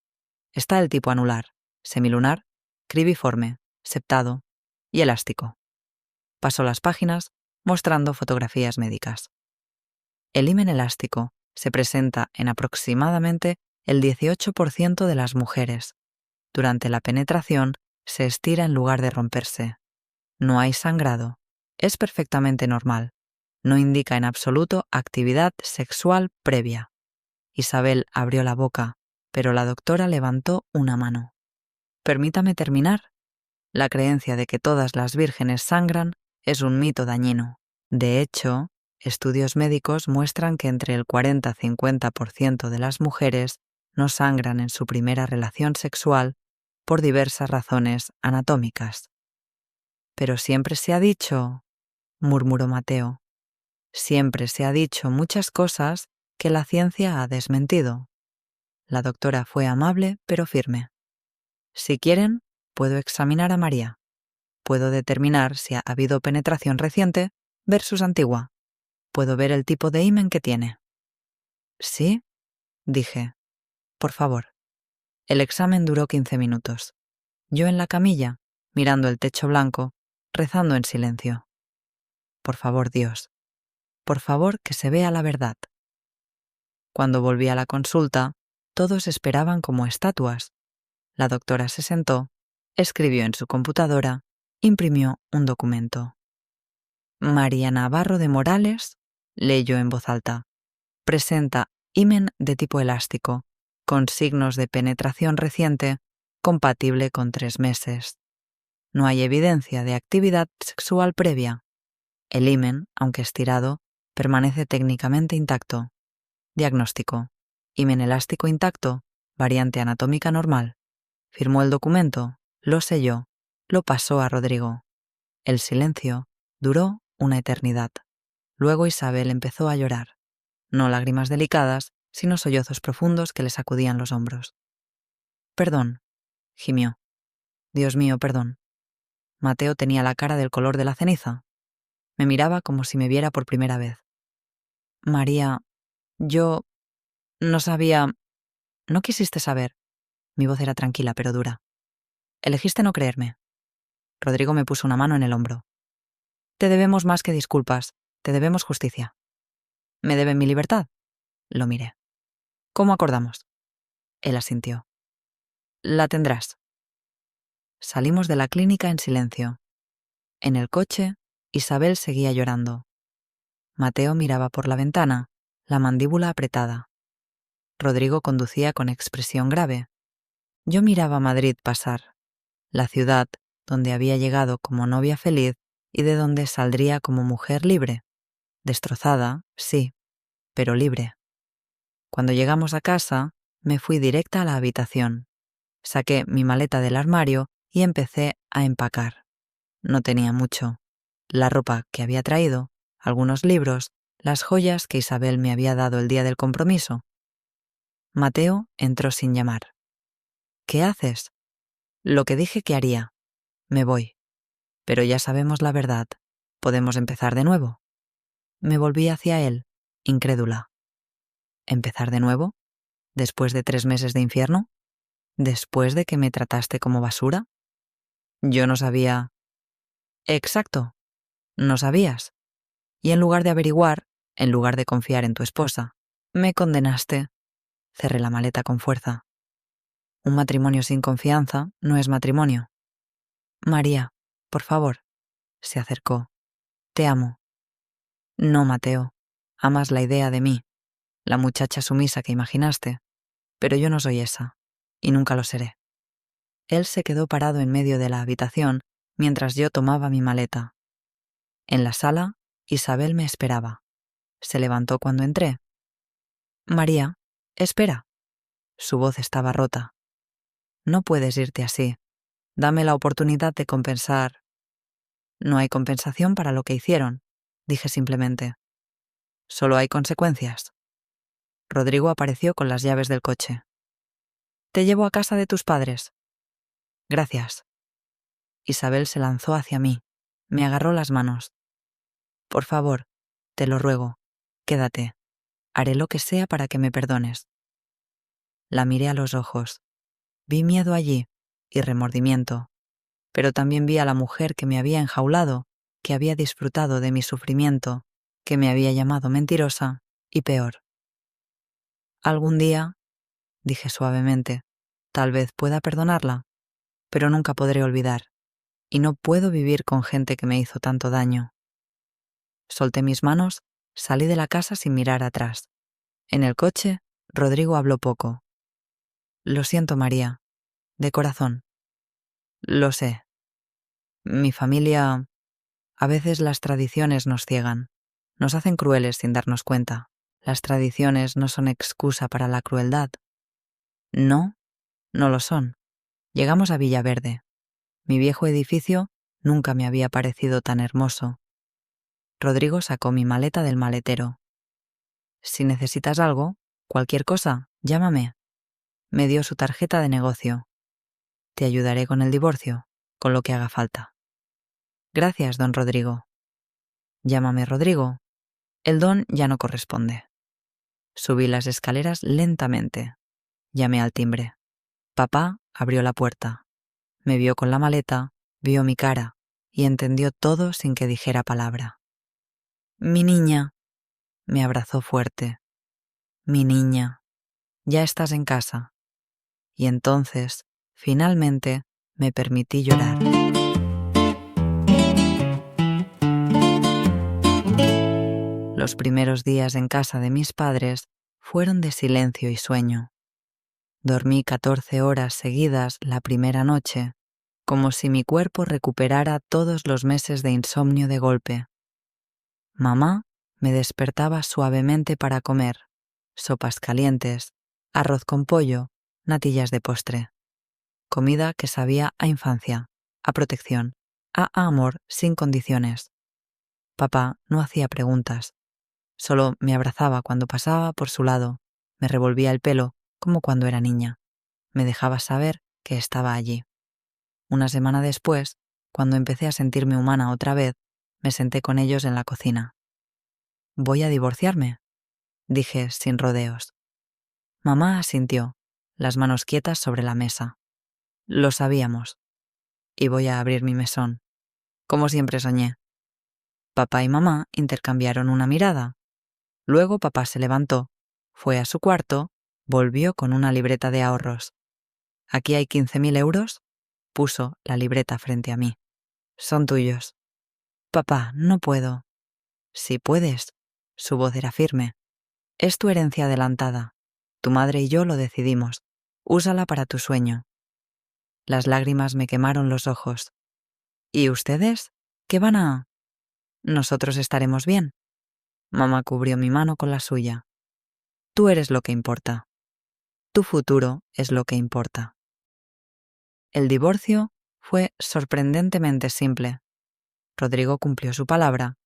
Está el tipo anular, semilunar, cribiforme, septado y elástico. Pasó las páginas mostrando fotografías médicas. El himen elástico se presenta en aproximadamente el 18% de las mujeres. Durante la penetración se estira en lugar de romperse. No hay sangrado. Es perfectamente normal. No indica en absoluto actividad sexual previa. Isabel abrió la boca, pero la doctora levantó una mano. Permítame terminar. La creencia de que todas las vírgenes sangran es un mito dañino. De hecho, estudios médicos muestran que entre el 40-50% de las mujeres no sangran en su primera relación sexual por diversas razones anatómicas. Pero siempre se ha dicho, murmuró Mateo, siempre se ha dicho muchas cosas que la ciencia ha desmentido. La doctora fue amable pero firme. Si quieren, puedo examinar a María. Puedo determinar si ha habido penetración reciente versus antigua. Puedo ver el tipo de himen que tiene. ¿Sí? Dije. Por favor. El examen duró 15 minutos. Yo en la camilla, mirando el techo blanco, rezando en silencio. Por favor, Dios. Por favor, que se vea la verdad. Cuando volví a la consulta, todos esperaban como estatuas. La doctora se sentó, escribió en su computadora, imprimió un documento. María Navarro de Morales, leyó en voz alta, presenta himen de tipo elástico, con signos de penetración reciente, compatible con 3 meses. No hay evidencia de actividad sexual previa. El himen, aunque estirado, permanece técnicamente intacto. Diagnóstico. Himen elástico intacto, variante anatómica normal. Firmó el documento, lo selló, lo pasó a Rodrigo. El silencio duró una eternidad. Luego Isabel empezó a llorar. No lágrimas delicadas, sino sollozos profundos que le sacudían los hombros. Perdón, gimió. Dios mío, perdón. Mateo tenía la cara del color de la ceniza. Me miraba como si me viera por primera vez. María, yo no sabía... No quisiste saber. Mi voz era tranquila pero dura. Elegiste no creerme. Rodrigo me puso una mano en el hombro. Te debemos más que disculpas, te debemos justicia. ¿Me deben mi libertad? Lo miré. ¿Cómo acordamos? Él asintió. La tendrás. Salimos de la clínica en silencio. En el coche, Isabel seguía llorando. Mateo miraba por la ventana, la mandíbula apretada. Rodrigo conducía con expresión grave. Yo miraba Madrid pasar, la ciudad donde había llegado como novia feliz y de donde saldría como mujer libre. Destrozada, sí, pero libre. Cuando llegamos a casa, me fui directa a la habitación. Saqué mi maleta del armario y empecé a empacar. No tenía mucho. La ropa que había traído, algunos libros, las joyas que Isabel me había dado el día del compromiso. Mateo entró sin llamar. ¿Qué haces? Lo que dije que haría. Me voy. Pero ya sabemos la verdad. ¿Podemos empezar de nuevo? Me volví hacia él, incrédula. ¿Empezar de nuevo? ¿Después de 3 meses de infierno? ¿Después de que me trataste como basura? Yo no sabía... Exacto. No sabías. Y en lugar de averiguar, en lugar de confiar en tu esposa, me condenaste. Cerré la maleta con fuerza. Un matrimonio sin confianza no es matrimonio. María, por favor. Se acercó. Te amo. No, Mateo. Amas la idea de mí, la muchacha sumisa que imaginaste, pero yo no soy esa, y nunca lo seré. Él se quedó parado en medio de la habitación mientras yo tomaba mi maleta. En la sala, Isabel me esperaba. Se levantó cuando entré. María, espera. Su voz estaba rota. No puedes irte así. Dame la oportunidad de compensar. No hay compensación para lo que hicieron, dije simplemente. Solo hay consecuencias. Rodrigo apareció con las llaves del coche. «Te llevo a casa de tus padres». «Gracias». Isabel se lanzó hacia mí. Me agarró las manos. «Por favor, te lo ruego, quédate. Haré lo que sea para que me perdones». La miré a los ojos. Vi miedo allí y remordimiento, pero también vi a la mujer que me había enjaulado, que había disfrutado de mi sufrimiento, que me había llamado mentirosa y peor. «Algún día», dije suavemente, «tal vez pueda perdonarla, pero nunca podré olvidar, y no puedo vivir con gente que me hizo tanto daño». Solté mis manos, salí de la casa sin mirar atrás. En el coche, Rodrigo habló poco. «Lo siento, María, de corazón». «Lo sé. Mi familia... A veces las tradiciones nos ciegan, nos hacen crueles sin darnos cuenta. Las tradiciones no son excusa para la crueldad». «No, no lo son. Llegamos a Villaverde. Mi viejo edificio nunca me había parecido tan hermoso». Rodrigo sacó mi maleta del maletero. «Si necesitas algo, cualquier cosa, llámame». Me dio su tarjeta de negocio. «Te ayudaré con el divorcio, con lo que haga falta». «Gracias, don Rodrigo». «Llámame Rodrigo. El don ya no corresponde». Subí las escaleras lentamente. Llamé al timbre. Papá abrió la puerta. Me vio con la maleta, vio mi cara y entendió todo sin que dijera palabra. «Mi niña». Me abrazó fuerte. «Mi niña, ya estás en casa». Y entonces, finalmente, me permití llorar. Los primeros días en casa de mis padres fueron de silencio y sueño. Dormí 14 horas seguidas la primera noche, como si mi cuerpo recuperara todos los meses de insomnio de golpe. Mamá me despertaba suavemente para comer, sopas calientes, arroz con pollo, natillas de postre. Comida que sabía a infancia, a protección, a amor sin condiciones. Papá no hacía preguntas. Solo me abrazaba cuando pasaba por su lado, me revolvía el pelo como cuando era niña. Me dejaba saber que estaba allí. Una semana después, cuando empecé a sentirme humana otra vez, me senté con ellos en la cocina. «Voy a divorciarme», dije sin rodeos. Mamá asintió, las manos quietas sobre la mesa. Lo sabíamos. Y voy a abrir mi mesón, como siempre soñé. Papá y mamá intercambiaron una mirada. Luego papá se levantó, fue a su cuarto, volvió con una libreta de ahorros. «Aquí hay 15.000 euros», puso la libreta frente a mí. «Son tuyos». «Papá, no puedo». «Sí puedes». Su voz era firme. «Es tu herencia adelantada. Tu madre y yo lo decidimos. Úsala para tu sueño». Las lágrimas me quemaron los ojos. «¿Y ustedes? ¿Qué van a...?» «Nosotros estaremos bien». Mamá cubrió mi mano con la suya. «Tú eres lo que importa. Tu futuro es lo que importa». El divorcio fue sorprendentemente simple. Rodrigo cumplió su palabra,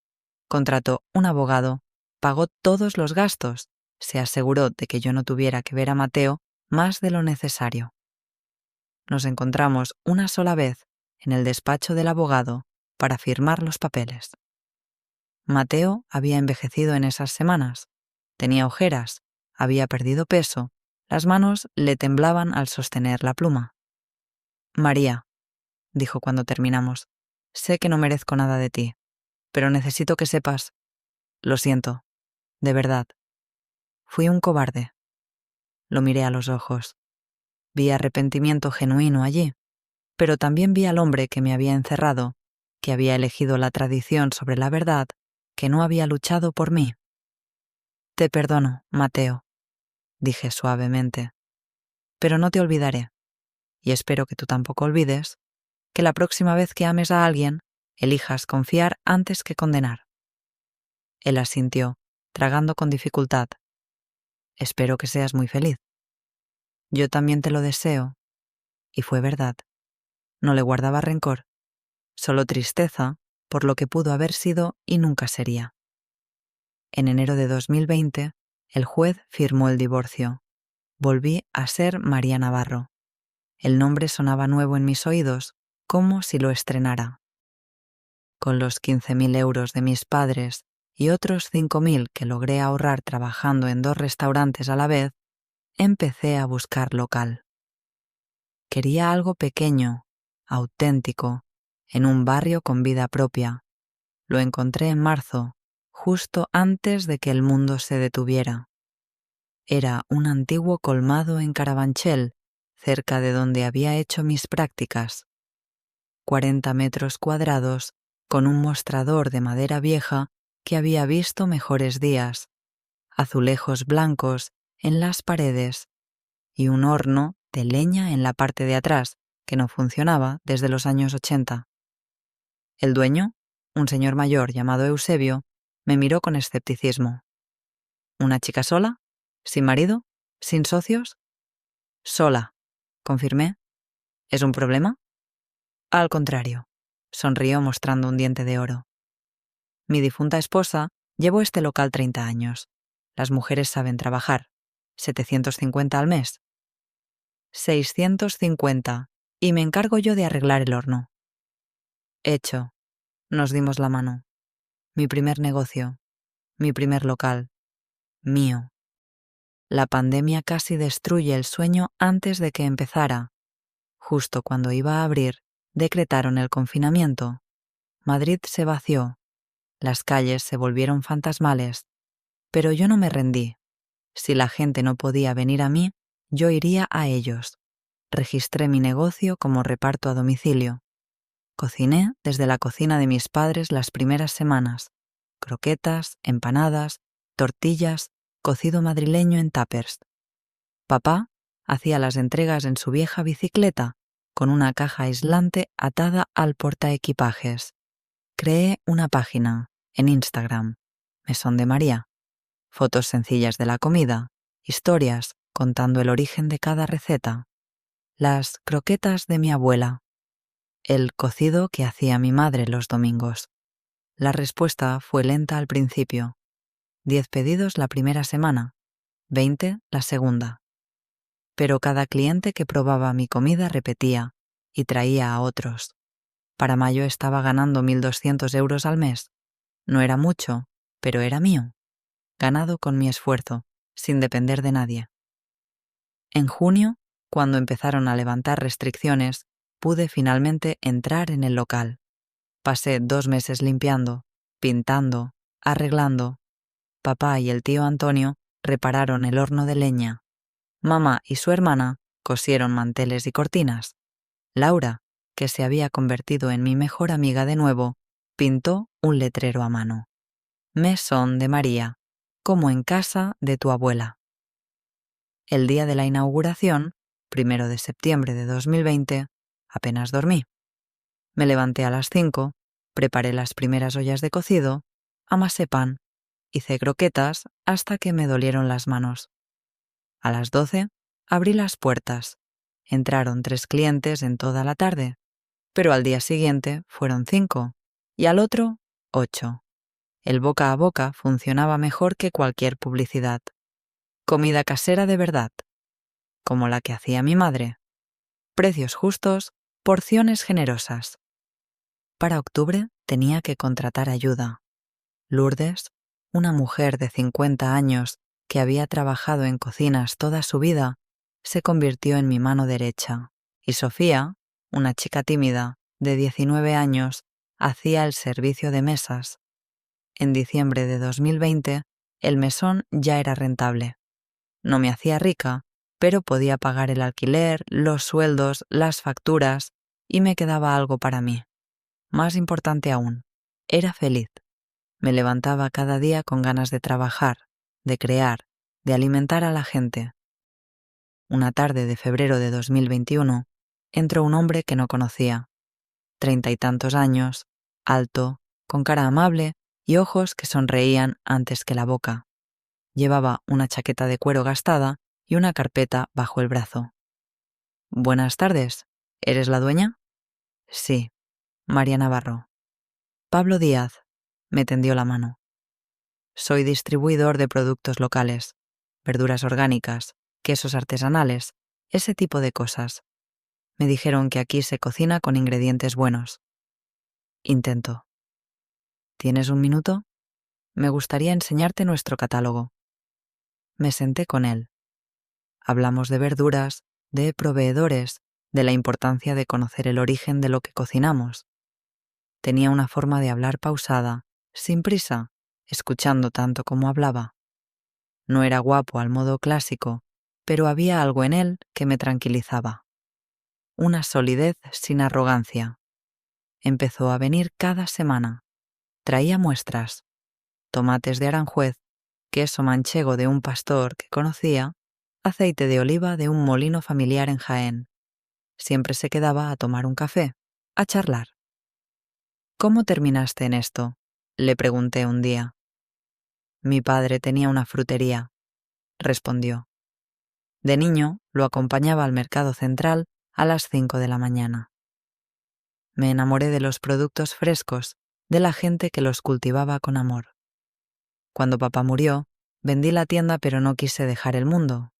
contrató un abogado, pagó todos los gastos, se aseguró de que yo no tuviera que ver a Mateo más de lo necesario. Nos encontramos una sola vez en el despacho del abogado para firmar los papeles. Mateo había envejecido en esas semanas, tenía ojeras, había perdido peso, las manos le temblaban al sostener la pluma. «María», dijo cuando terminamos, «sé que no merezco nada de ti, pero necesito que sepas... Lo siento, de verdad. Fui un cobarde». Lo miré a los ojos. Vi arrepentimiento genuino allí, pero también vi al hombre que me había encerrado, que había elegido la tradición sobre la verdad, que no había luchado por mí. «Te perdono, Mateo», dije suavemente, «pero no te olvidaré, y espero que tú tampoco olvides, que la próxima vez que ames a alguien, elijas confiar antes que condenar». Él asintió, tragando con dificultad. «Espero que seas muy feliz». «Yo también te lo deseo». Y fue verdad. No le guardaba rencor, solo tristeza por lo que pudo haber sido y nunca sería. En enero de 2020 El juez firmó el divorcio. Volví a ser María Navarro. El nombre sonaba nuevo en mis oídos, como si lo estrenara. Con los 15.000 euros de mis padres y otros 5.000 que logré ahorrar trabajando en 2 restaurantes a la vez, empecé a buscar local. Quería algo pequeño, auténtico, en un barrio con vida propia. Lo encontré en marzo, justo antes de que el mundo se detuviera. Era un antiguo colmado en Carabanchel, cerca de donde había hecho mis prácticas. 40 metros cuadrados, con un mostrador de madera vieja que había visto mejores días, azulejos blancos en las paredes y un horno de leña en la parte de atrás, que no funcionaba desde los años 80. El dueño, un señor mayor llamado Eusebio, me miró con escepticismo. ¿Una chica sola? ¿Sin marido? ¿Sin socios? Sola, confirmé. ¿Es un problema? Al contrario, sonrió mostrando un diente de oro. Mi difunta esposa llevó este local 30 años. Las mujeres saben trabajar. 750 al mes. 650, y me encargo yo de arreglar el horno. Hecho. Nos dimos la mano. Mi primer negocio. Mi primer local. Mío. La pandemia casi destruye el sueño antes de que empezara. Justo cuando iba a abrir, decretaron el confinamiento. Madrid se vació. Las calles se volvieron fantasmales. Pero yo no me rendí. Si la gente no podía venir a mí, yo iría a ellos. Registré mi negocio como reparto a domicilio. Cociné desde la cocina de mis padres las primeras semanas. Croquetas, empanadas, tortillas, cocido madrileño en tuppers. Papá hacía las entregas en su vieja bicicleta con una caja aislante atada al portaequipajes. Creé una página en Instagram, Mesón de María. Fotos sencillas de la comida, historias contando el origen de cada receta. Las croquetas de mi abuela. El cocido que hacía mi madre los domingos. La respuesta fue lenta al principio. 10 pedidos la primera semana, 20 la segunda. Pero cada cliente que probaba mi comida repetía y traía a otros. Para mayo estaba ganando 1.200 euros al mes. No era mucho, pero era mío. Ganado con mi esfuerzo, sin depender de nadie. En junio, cuando empezaron a levantar restricciones, pude finalmente entrar en el local. Pasé 2 meses limpiando, pintando, arreglando. Papá y el tío Antonio repararon el horno de leña. Mamá y su hermana cosieron manteles y cortinas. Laura, que se había convertido en mi mejor amiga de nuevo, pintó un letrero a mano. Mesón de María, como en casa de tu abuela. El día de la inauguración, 1 de septiembre de 2020, apenas dormí. Me levanté a las 5, preparé las primeras ollas de cocido, amasé pan, hice croquetas hasta que me dolieron las manos. A las 12 abrí las puertas. Entraron 3 clientes en toda la tarde, pero al día siguiente fueron 5 y al otro 8. El boca a boca funcionaba mejor que cualquier publicidad. Comida casera de verdad, como la que hacía mi madre. Precios justos, porciones generosas. Para octubre tenía que contratar ayuda. Lourdes, una mujer de 50 años que había trabajado en cocinas toda su vida, se convirtió en mi mano derecha, y Sofía, una chica tímida de 19 años, hacía el servicio de mesas. En diciembre de 2020, el mesón ya era rentable. No me hacía rica, pero podía pagar el alquiler, los sueldos, las facturas, y me quedaba algo para mí. Más importante aún, era feliz. Me levantaba cada día con ganas de trabajar, de crear, de alimentar a la gente. Una tarde de febrero de 2021, entró un hombre que no conocía. 30 y tantos años, alto, con cara amable y ojos que sonreían antes que la boca. Llevaba una chaqueta de cuero gastada y una carpeta bajo el brazo. «Buenas tardes. ¿Eres la dueña?» «Sí, María Navarro». «Pablo Díaz», me tendió la mano. «Soy distribuidor de productos locales. verduras orgánicas, quesos artesanales, ese tipo de cosas. Me dijeron que aquí se cocina con ingredientes buenos. Intento. ¿Tienes un minuto? Me gustaría enseñarte nuestro catálogo. Me senté con él. Hablamos de verduras, de proveedores, de la importancia de conocer el origen de lo que cocinamos. Tenía una forma de hablar pausada, sin prisa, escuchando tanto como hablaba. No era guapo al modo clásico, pero había algo en él que me tranquilizaba. Una solidez sin arrogancia. Empezó a venir cada semana. Traía muestras. Tomates de Aranjuez, queso manchego de un pastor que conocía, aceite de oliva de un molino familiar en Jaén. Siempre se quedaba a tomar un café, a charlar. ¿Cómo terminaste en esto?, le pregunté un día. Mi padre tenía una frutería, respondió. De niño lo acompañaba al mercado central a las 5 de la mañana. Me enamoré de los productos frescos, de la gente que los cultivaba con amor. Cuando papá murió, vendí la tienda pero no quise dejar el mundo.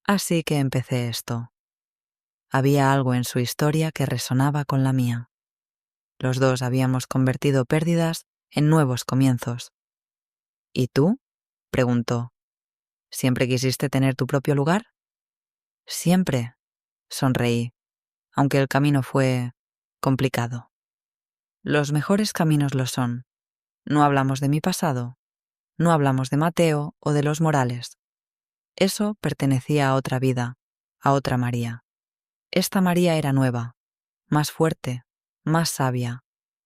Así que empecé esto. Había algo en su historia que resonaba con la mía. Los dos habíamos convertido pérdidas en nuevos comienzos. ¿Y tú?, preguntó. ¿Siempre quisiste tener tu propio lugar? Siempre, sonreí, aunque el camino fue complicado. Los mejores caminos lo son. No hablamos de mi pasado, no hablamos de Mateo o de los Morales. Eso pertenecía a otra vida, a otra María. Esta María era nueva, más fuerte, más sabia,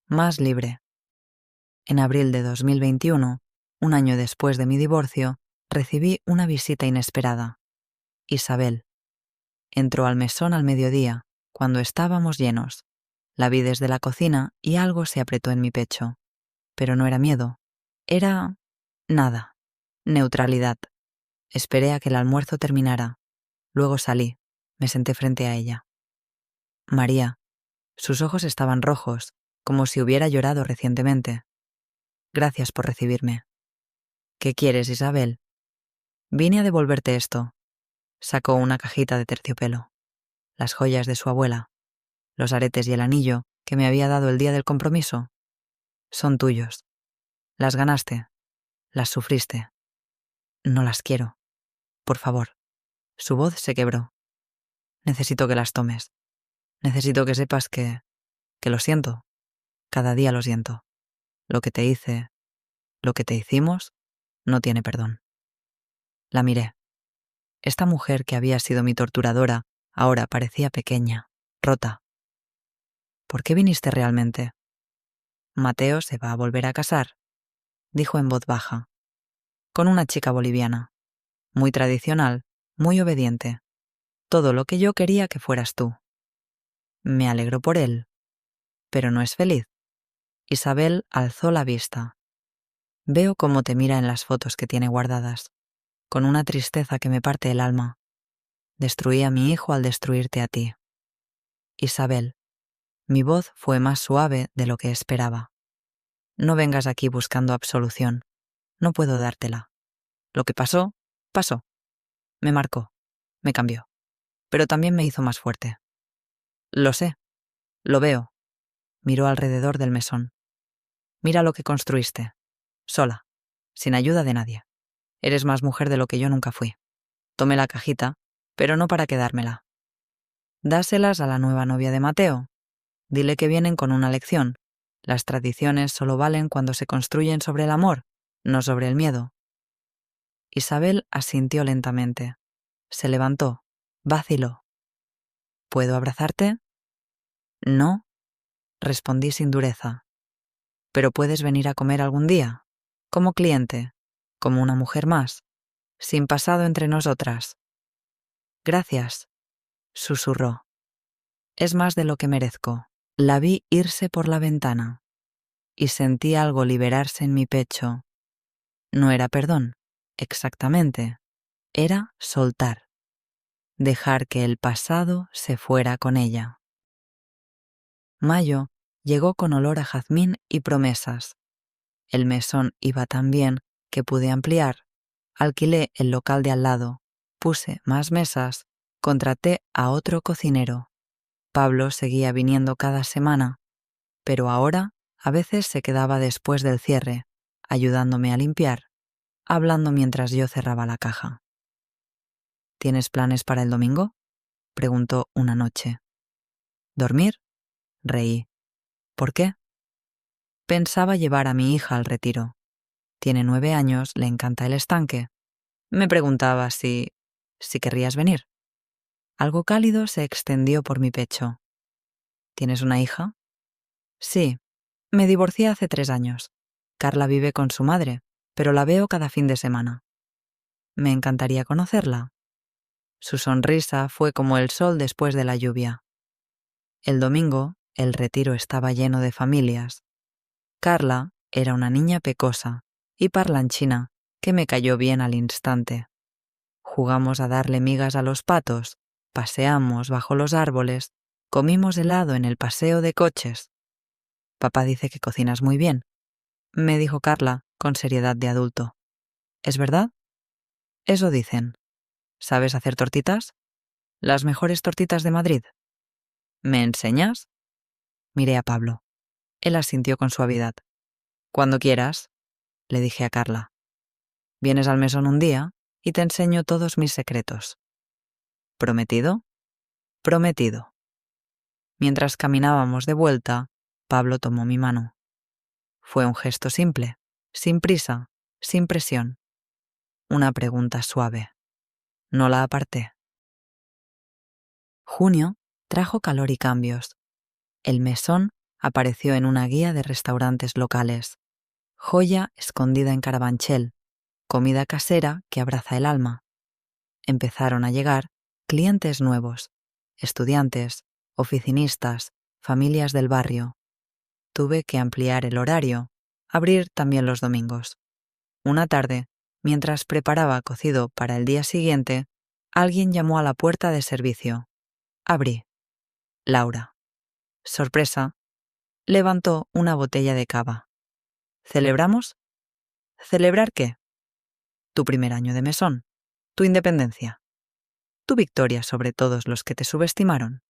más libre. En abril de 2021, un año después de mi divorcio, recibí una visita inesperada. Isabel. Entró al mesón al mediodía, cuando estábamos llenos. La vi desde la cocina y algo se apretó en mi pecho. Pero no era miedo. Era nada. Neutralidad. Esperé a que el almuerzo terminara. Luego salí. Me senté frente a ella. María. Sus ojos estaban rojos, como si hubiera llorado recientemente. Gracias por recibirme. ¿Qué quieres, Isabel? Vine a devolverte esto. Sacó una cajita de terciopelo. Las joyas de su abuela. Los aretes y el anillo que me había dado el día del compromiso. Son tuyos. Las ganaste. Las sufriste. No las quiero. Por favor. Su voz se quebró. Necesito que las tomes. Necesito que sepas que lo siento. Cada día lo siento. Lo que te hice, lo que te hicimos, no tiene perdón. La miré. Esta mujer que había sido mi torturadora ahora parecía pequeña, rota. ¿Por qué viniste realmente? Mateo se va a volver a casar, dijo en voz baja, con una chica boliviana, muy tradicional, muy obediente. Todo lo que yo quería que fueras tú. Me alegro por él, pero no es feliz. Isabel alzó la vista. Veo cómo te mira en las fotos que tiene guardadas, con una tristeza que me parte el alma. Destruí a mi hijo al destruirte a ti. Isabel, mi voz fue más suave de lo que esperaba. No vengas aquí buscando absolución. No puedo dártela. Lo que pasó, pasó. Me marcó, me cambió, pero también me hizo más fuerte. Lo sé, lo veo. Miró alrededor del mesón. Mira lo que construiste, sola, sin ayuda de nadie. Eres más mujer de lo que yo nunca fui. Tomé la cajita, pero no para quedármela. Dáselas a la nueva novia de Mateo. Dile que vienen con una lección. Las tradiciones solo valen cuando se construyen sobre el amor, no sobre el miedo. Isabel asintió lentamente. Se levantó, vaciló. ¿Puedo abrazarte? No, respondí sin dureza. Pero puedes venir a comer algún día, como cliente, como una mujer más, sin pasado entre nosotras. Gracias, susurró. Es más de lo que merezco. La vi irse por la ventana y sentí algo liberarse en mi pecho. No era perdón, exactamente. Era soltar. Dejar que el pasado se fuera con ella. Mayo llegó con olor a jazmín y promesas. El mesón iba tan bien que pude ampliar, Alquilé el local de al lado, puse más mesas, contraté a otro cocinero. Pablo seguía viniendo cada semana, pero ahora a veces se quedaba después del cierre, ayudándome a limpiar, hablando mientras yo cerraba la caja. ¿Tienes planes para el domingo?, preguntó una noche. ¿Dormir? Reí. ¿Por qué? Pensaba llevar a mi hija al retiro. Tiene 9 años, le encanta el estanque. Me preguntaba si querrías venir. Algo cálido se extendió por mi pecho. ¿Tienes una hija? Sí. Me divorcié hace 3 años. Carla vive con su madre, pero la veo cada fin de semana. Me encantaría conocerla. Su sonrisa fue como el sol después de la lluvia. El domingo, el retiro estaba lleno de familias. Carla era una niña pecosa y parlanchina que me cayó bien al instante. Jugamos a darle migas a los patos, paseamos bajo los árboles, comimos helado en el paseo de coches. Papá dice que cocinas muy bien, me dijo Carla con seriedad de adulto. ¿Es verdad? Eso dicen. ¿Sabes hacer tortitas? Las mejores tortitas de Madrid. ¿Me enseñas? Miré a Pablo. Él asintió con suavidad. Cuando quieras, le dije a Carla. Vienes al mesón un día y te enseño todos mis secretos. ¿Prometido? Prometido. Mientras caminábamos de vuelta, Pablo tomó mi mano. Fue un gesto simple, sin prisa, sin presión. Una pregunta suave. No la aparté. Junio trajo calor y cambios. El mesón apareció en una guía de restaurantes locales. Joya escondida en Carabanchel, comida casera que abraza el alma. Empezaron a llegar clientes nuevos, estudiantes, oficinistas, familias del barrio. Tuve que ampliar el horario, abrir también los domingos. Una tarde, mientras preparaba cocido para el día siguiente, alguien llamó a la puerta de servicio. Abrí. Laura. Sorpresa. Levantó una botella de cava. ¿Celebramos? ¿Celebrar qué? Tu primer año de mesón, tu independencia, tu victoria sobre todos los que te subestimaron.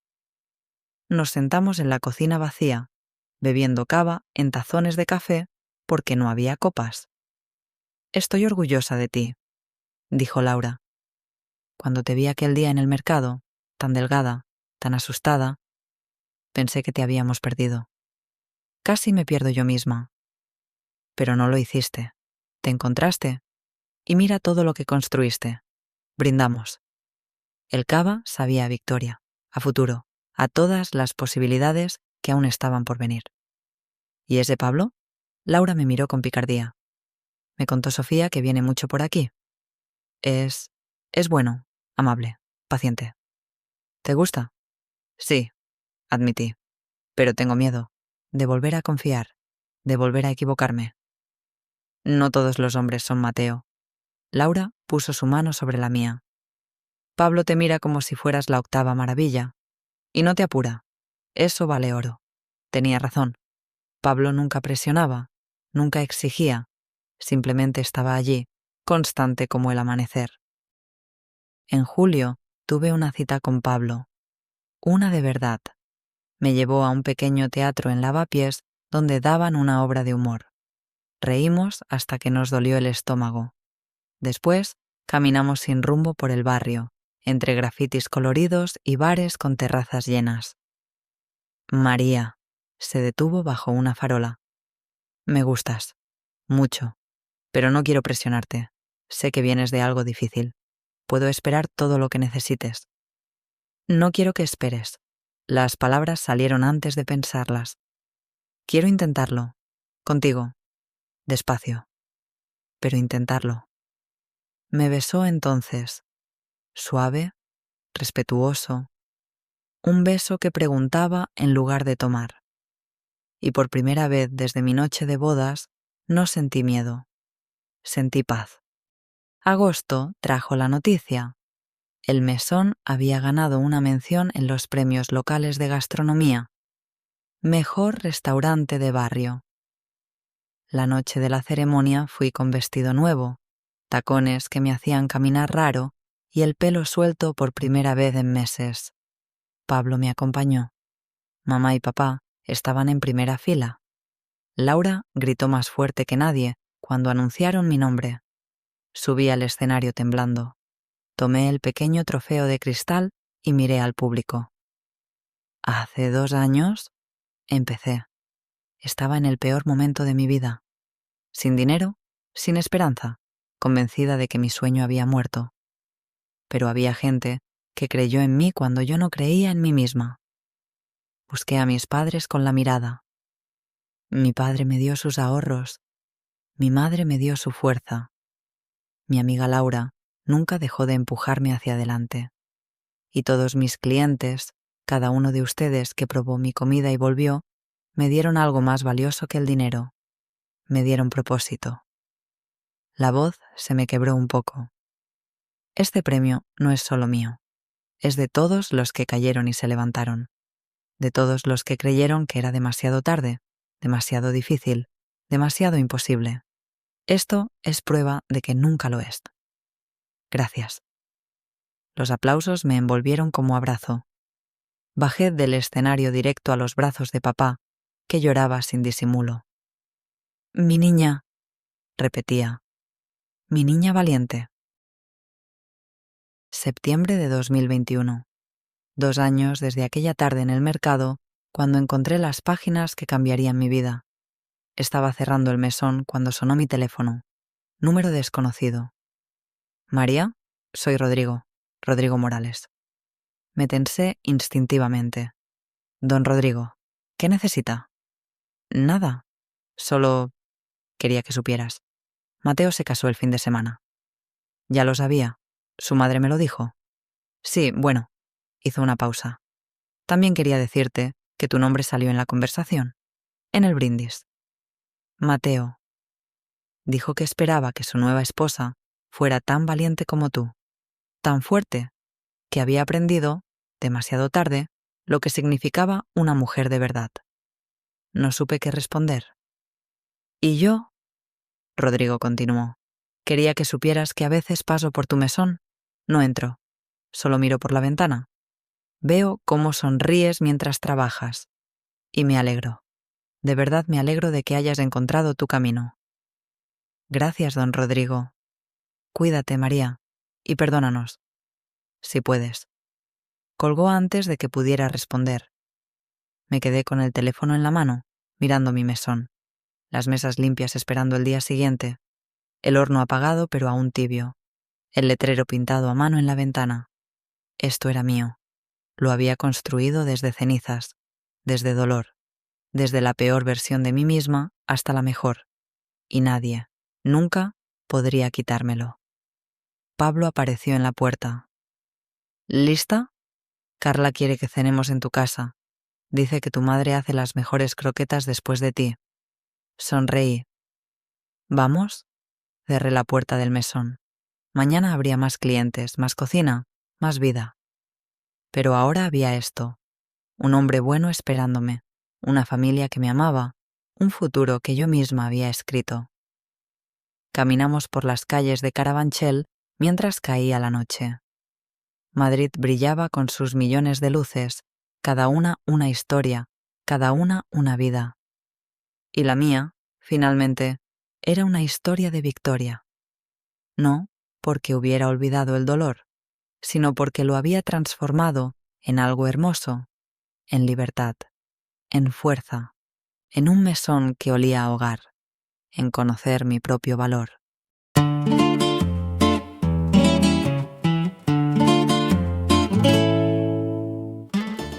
Nos sentamos en la cocina vacía, bebiendo cava en tazones de café porque no había copas. Estoy orgullosa de ti, dijo Laura. Cuando te vi aquel día en el mercado, tan delgada, tan asustada, pensé que te habíamos perdido. Casi me pierdo yo misma. Pero no lo hiciste. Te encontraste. Y mira todo lo que construiste. Brindamos. El cava sabía a victoria, a futuro, a todas las posibilidades que aún estaban por venir. ¿Y ese Pablo? Laura me miró con picardía. Me contó Sofía que viene mucho por aquí. Es bueno, amable, paciente. ¿Te gusta? Sí, admití. Pero tengo miedo de volver a confiar, de volver a equivocarme. No todos los hombres son Mateo. Laura puso su mano sobre la mía. Pablo te mira como si fueras la octava maravilla. Y no te apura. Eso vale oro. Tenía razón. Pablo nunca presionaba, nunca exigía. Simplemente estaba allí, constante como el amanecer. En julio tuve una cita con Pablo. Una de verdad. Me llevó a un pequeño teatro en Lavapiés donde daban una obra de humor. Reímos hasta que nos dolió el estómago. Después, caminamos sin rumbo por el barrio, entre grafitis coloridos y bares con terrazas llenas. María se detuvo bajo una farola. Me gustas. Mucho. Pero no quiero presionarte. Sé que vienes de algo difícil. Puedo esperar todo lo que necesites. No quiero que esperes. Las palabras salieron antes de pensarlas. Quiero intentarlo. Contigo. Despacio. Pero intentarlo. Me besó entonces. Suave, respetuoso. Un beso que preguntaba en lugar de tomar. Y por primera vez desde mi noche de bodas, no sentí miedo. Sentí paz. Agosto trajo la noticia. El mesón había ganado una mención en los premios locales de gastronomía. Mejor restaurante de barrio. La noche de la ceremonia fui con vestido nuevo, tacones que me hacían caminar raro y el pelo suelto por primera vez en meses. Pablo me acompañó. Mamá y papá estaban en primera fila. Laura gritó más fuerte que nadie cuando anunciaron mi nombre. Subí al escenario temblando. Tomé el pequeño trofeo de cristal y miré al público. Hace 2 años, empecé. Estaba en el peor momento de mi vida. Sin dinero, sin esperanza, convencida de que mi sueño había muerto. Pero había gente que creyó en mí cuando yo no creía en mí misma. Busqué a mis padres con la mirada. Mi padre me dio sus ahorros. Mi madre me dio su fuerza. Mi amiga Laura nunca dejó de empujarme hacia adelante. Y todos mis clientes, cada uno de ustedes que probó mi comida y volvió, me dieron algo más valioso que el dinero. Me dieron propósito. La voz se me quebró un poco. Este premio no es solo mío. Es de todos los que cayeron y se levantaron. De todos los que creyeron que era demasiado tarde, demasiado difícil, demasiado imposible. Esto es prueba de que nunca lo es. Gracias. Los aplausos me envolvieron como abrazo. Bajé del escenario directo a los brazos de papá, que lloraba sin disimulo. Mi niña, repetía. Mi niña valiente. Septiembre de 2021. 2 años desde aquella tarde en el mercado, cuando encontré las páginas que cambiarían mi vida. Estaba cerrando el mesón cuando sonó mi teléfono. Número desconocido. María, soy Rodrigo Morales. Me tensé instintivamente. Don Rodrigo, ¿qué necesita? Nada. Solo quería que supieras. Mateo se casó el fin de semana. Ya lo sabía. ¿Su madre me lo dijo? Sí, bueno. Hizo una pausa. También quería decirte que tu nombre salió en la conversación. En el brindis. Mateo. Dijo que esperaba que su nueva esposa fuera tan valiente como tú. Tan fuerte, que había aprendido, demasiado tarde, lo que significaba una mujer de verdad. No supe qué responder. ¿Y yo? Rodrigo continuó. Quería que supieras que a veces paso por tu mesón. No entro. Solo miro por la ventana. Veo cómo sonríes mientras trabajas. Y me alegro. De verdad me alegro de que hayas encontrado tu camino. Gracias, don Rodrigo. Cuídate, María. Y perdónanos. Si puedes. Colgó antes de que pudiera responder. Me quedé con el teléfono en la mano, mirando mi mesón. Las mesas limpias esperando el día siguiente. El horno apagado pero aún tibio. El letrero pintado a mano en la ventana. Esto era mío. Lo había construido desde cenizas, desde dolor, desde la peor versión de mí misma hasta la mejor. Y nadie, nunca, podría quitármelo. Pablo apareció en la puerta. ¿Lista? Carla quiere que cenemos en tu casa. Dice que tu madre hace las mejores croquetas después de ti. Sonreí. ¿Vamos? Cerré la puerta del mesón. Mañana habría más clientes, más cocina, más vida. Pero ahora había esto. Un hombre bueno esperándome, una familia que me amaba, un futuro que yo misma había escrito. Caminamos por las calles de Carabanchel mientras caía la noche. Madrid brillaba con sus millones de luces, cada una historia, cada una vida. Y la mía, finalmente, era una historia de victoria. No porque hubiera olvidado el dolor, sino porque lo había transformado en algo hermoso, en libertad, en fuerza, en un mesón que olía a hogar, en conocer mi propio valor.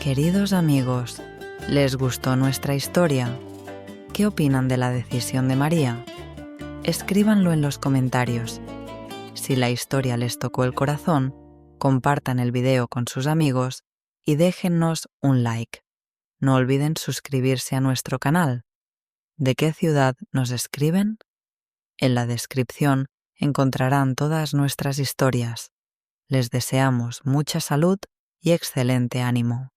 Queridos amigos, ¿les gustó nuestra historia? ¿Qué opinan de la decisión de María? Escríbanlo en los comentarios. Si la historia les tocó el corazón, compartan el video con sus amigos y déjennos un like. No olviden suscribirse a nuestro canal. ¿De qué ciudad nos escriben? En la descripción encontrarán todas nuestras historias. Les deseamos mucha salud y excelente ánimo.